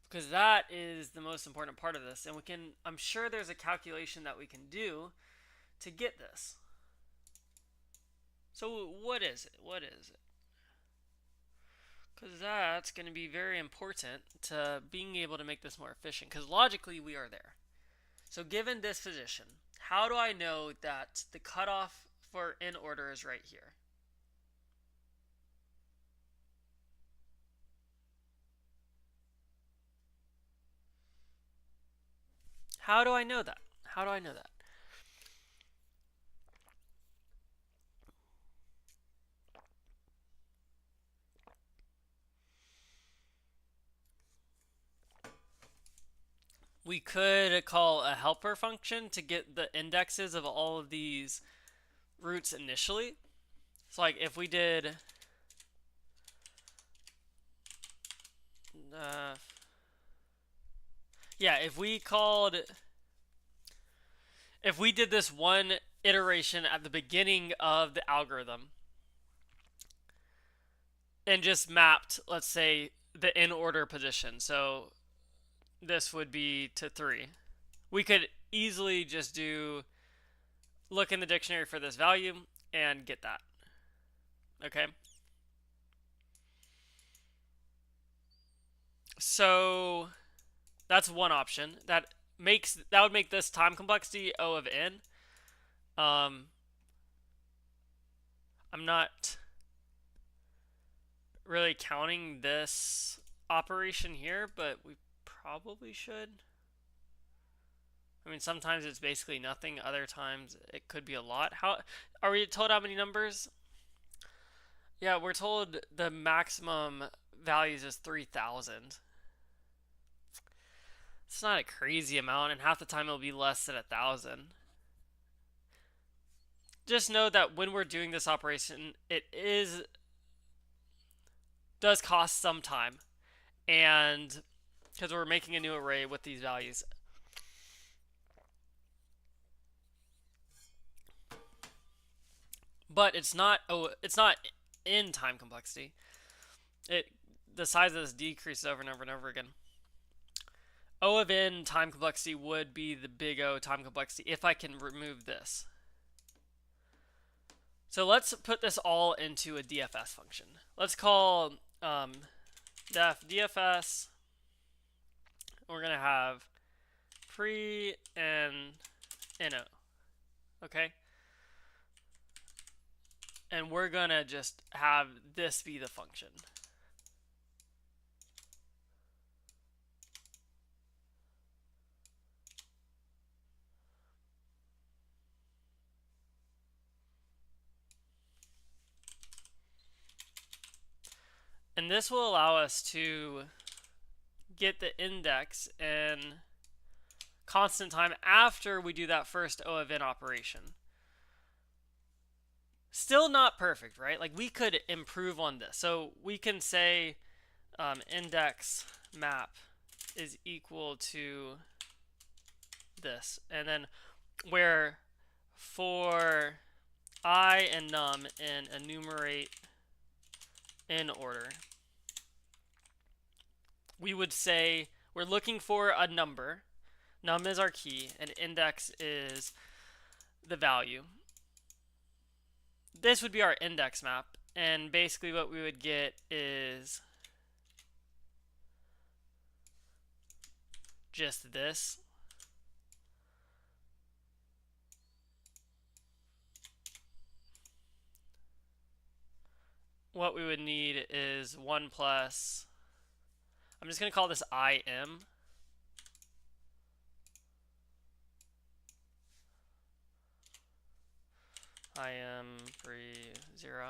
Because that is the most important part of this. And we can, I'm sure there's a calculation that we can do to get this. So what is it? What is it? Because that's going to be very important to being able to make this more efficient. Because logically we are there. So given this position, how do I know that the cutoff for in order is right here? How do I know that? How do I know that? we could call a helper function to get the indexes of all of these roots initially. So like if we did yeah, if we did this one iteration at the beginning of the algorithm and just mapped, let's say, the in order position, so this would be to 3, we could easily just look in the dictionary for this value and get that. Okay, so that's one option. That would make this time complexity O of n. I'm not really counting this operation here, but we probably should. I mean, sometimes it's basically nothing. Other times it could be a lot. How are we told how many numbers? Yeah, we're told the maximum values is 3,000. It's not a crazy amount, and half the time it'll be less than 1,000. Just know that when we're doing this operation, it does cost some time, and because we're making a new array with these values. But it's not in time complexity. The size of this decreases over and over and over again. O of n time complexity would be the big O time complexity if I can remove this. So let's put this all into a DFS function. Let's call def DFS. We're going to have pre and no. Okay? And we're going to just have this be the function. And this will allow us to get the index in constant time after we do that first O of n operation. Still not perfect, right? Like we could improve on this. So we can say index map is equal to this. And then where for I and num and enumerate in order, we would say we're looking for a number. Num is our key, and index is the value. This would be our index map, and basically what we would get is just this. What we would need is 1 plus, I'm just going to call this IM. IM pre 0.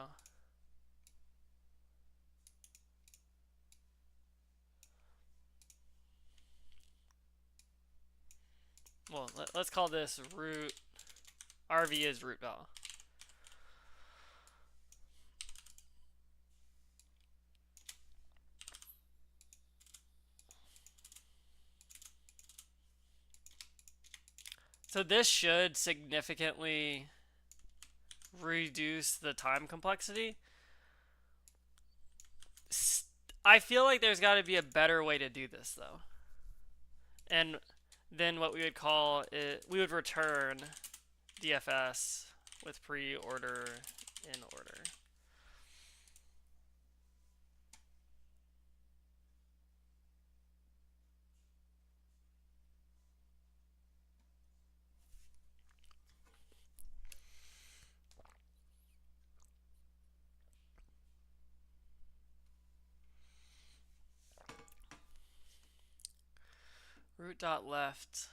Well, let's call this root. RV is root val. So this should significantly reduce the time complexity. I feel like there's got to be a better way to do this though. And then what we would call it, we would return DFS with pre-order in order. Root dot left.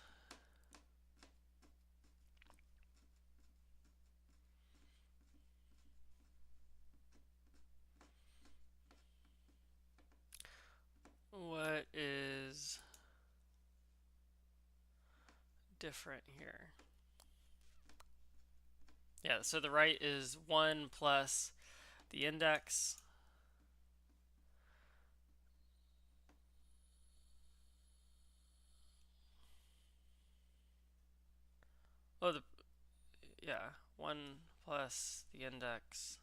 What is different here. Yeah, so the right is 1 plus the index. Oh, yeah, 1 plus the index.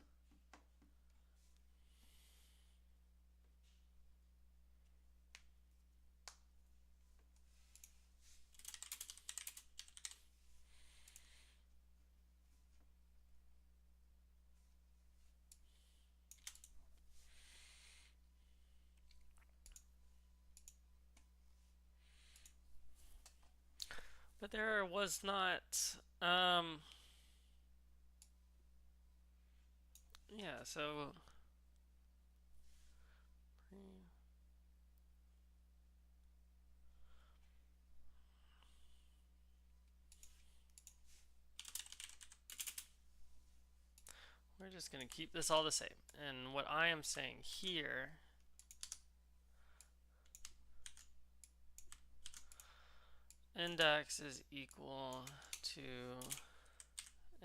But there was not, yeah, so we're just going to keep this all the same. And what I am saying here index is equal to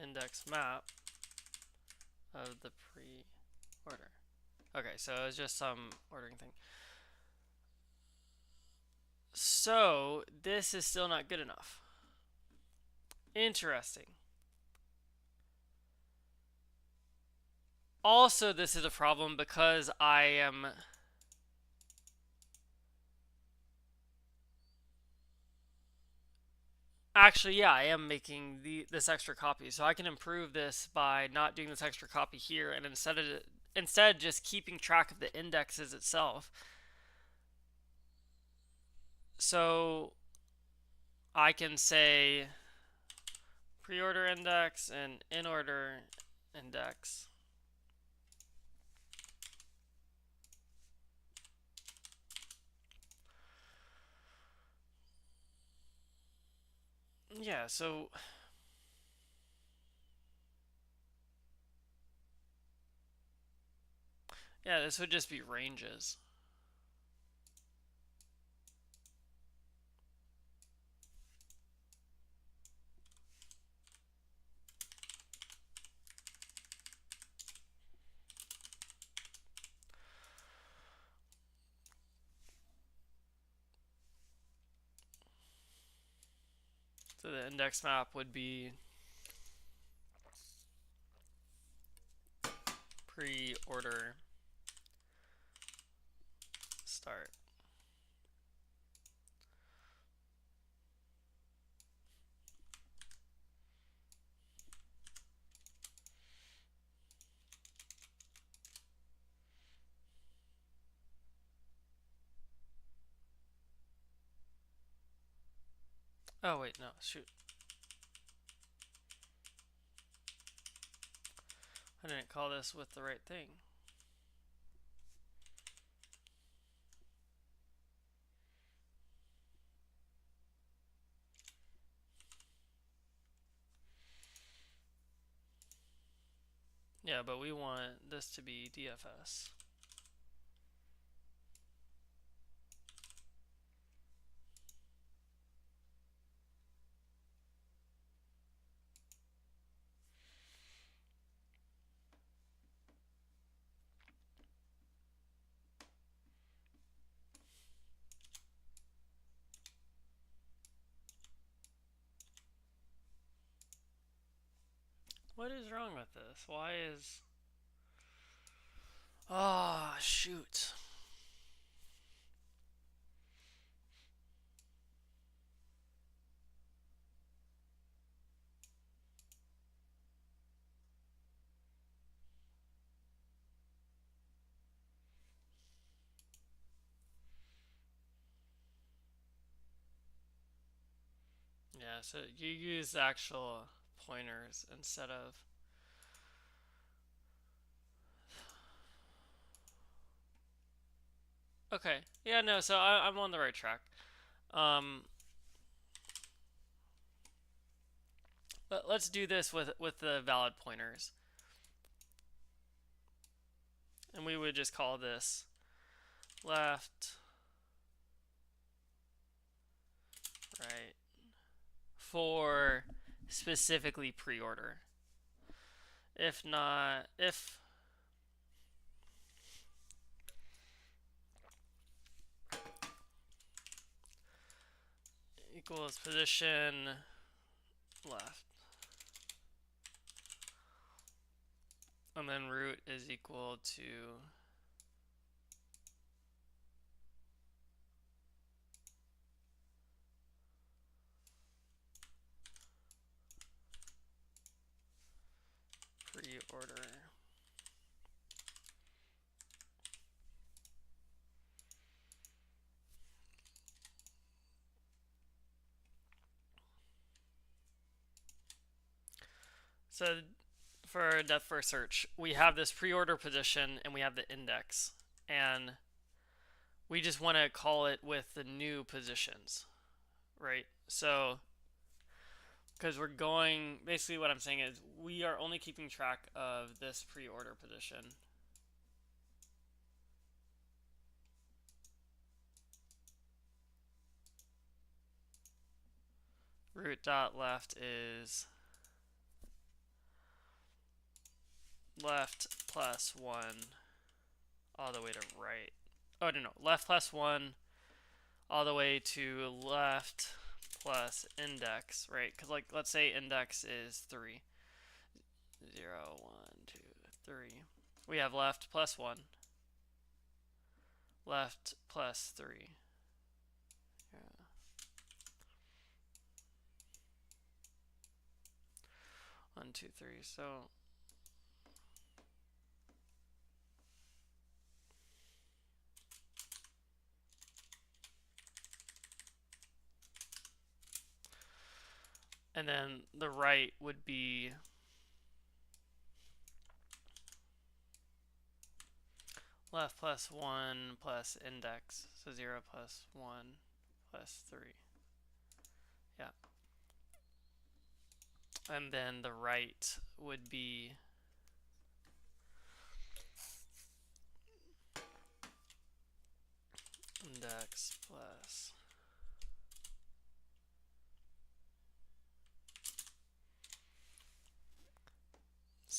index map of the pre-order. Okay, so it's just some ordering thing. So this is still not good enough. Interesting. Also, this is a problem because I am actually, yeah, I am making this extra copy. So I can improve this by not doing this extra copy here and instead just keeping track of the indexes itself. So I can say pre-order index and in-order index. Yeah, so yeah, this would just be ranges. So the index map would be pre-order start. Oh wait, no, shoot. I didn't call this with the right thing. Yeah, but we want this to be DFS. What is wrong with this? Why is... Oh, shoot. Yeah, so you use actual pointers instead of... Okay, yeah, no, so I'm on the right track. But let's do this with the valid pointers. And we would just call this left, right, for specifically pre-order. If not, if equals position left, and then root is equal to pre-order. So for depth first search, we have this pre-order position and we have the index, and we just want to call it with the new positions, right? So because we're going, basically what I'm saying is we are only keeping track of this pre-order position. Root dot left is left plus 1 all the way to right. Oh, no, left plus 1 all the way to left plus index, right? Because, like, let's say index is 3. 0, 1, 2, 3. We have left plus 1. Left plus 3. Yeah. 1, 2, 3. So and then the right would be left plus 1 plus index. So 0 plus 1 plus 3. Yeah. And then the right would be index plus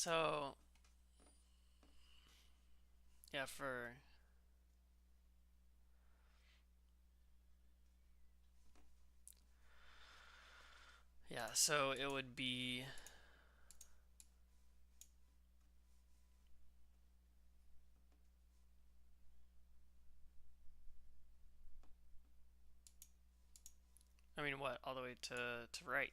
so yeah, for so it would be I mean what, all the way to right.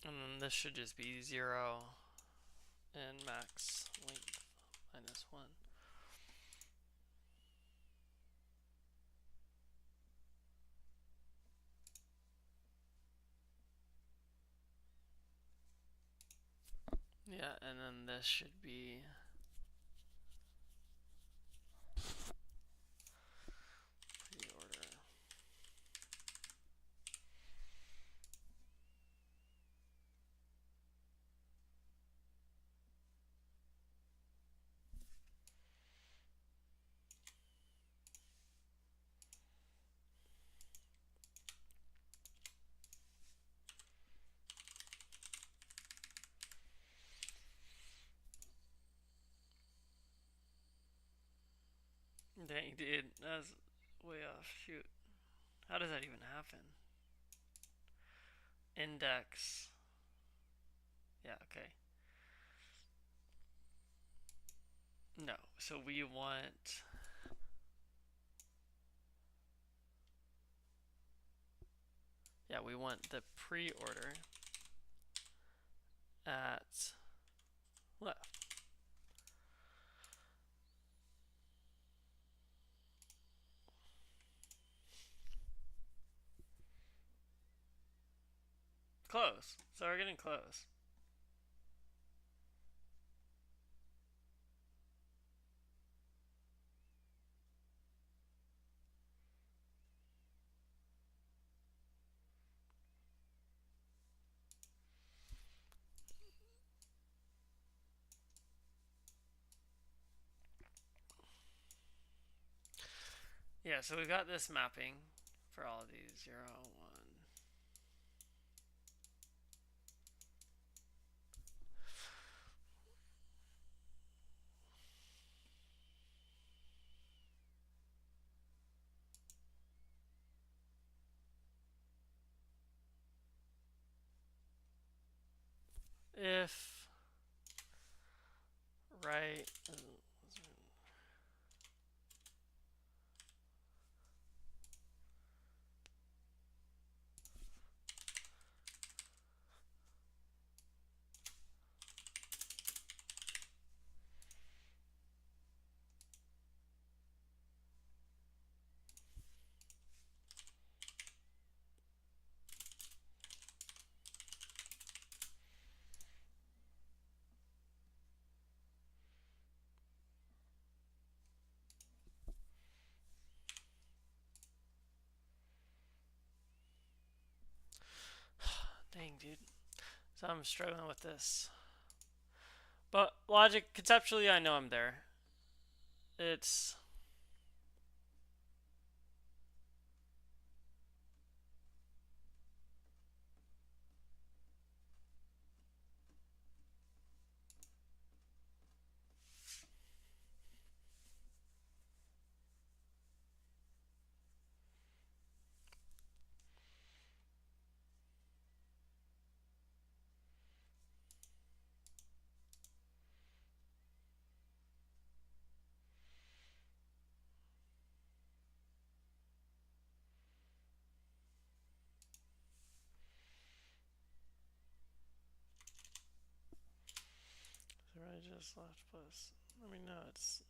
And then this should just be 0 and max length minus 1. Yeah, and then this should be pre-order. Dang, dude, that's way off. Shoot. How does that even happen? Index. Yeah, okay. No, so we want we want the pre-order at left. Close. So we're getting close. Yeah, so we've got this mapping for all of these 0, 1. If right dang, dude. So I'm struggling with this. But logic, conceptually, I know I'm there. It's right just left plus. I mean, no, it's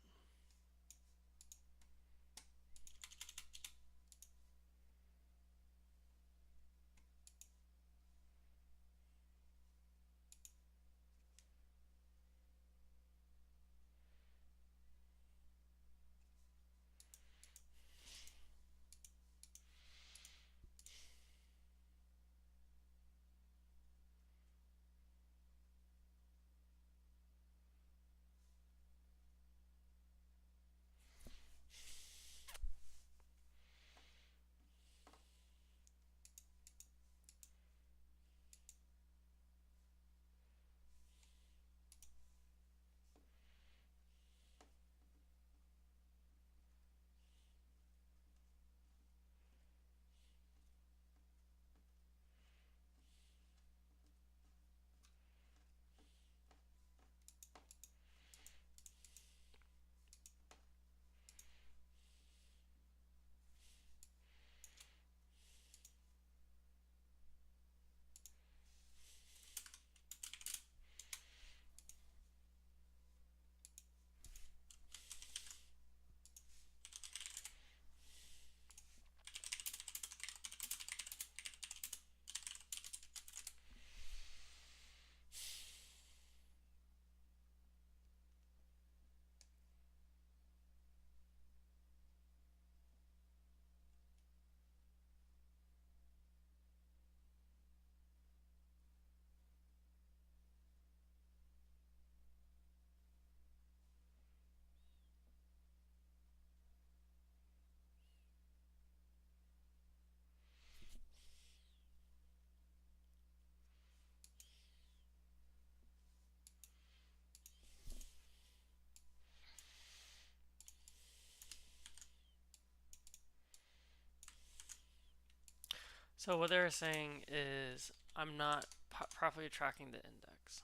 so what they're saying is I'm not properly tracking the index.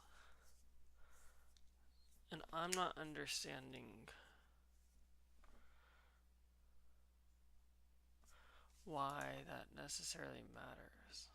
And I'm not understanding why that necessarily matters.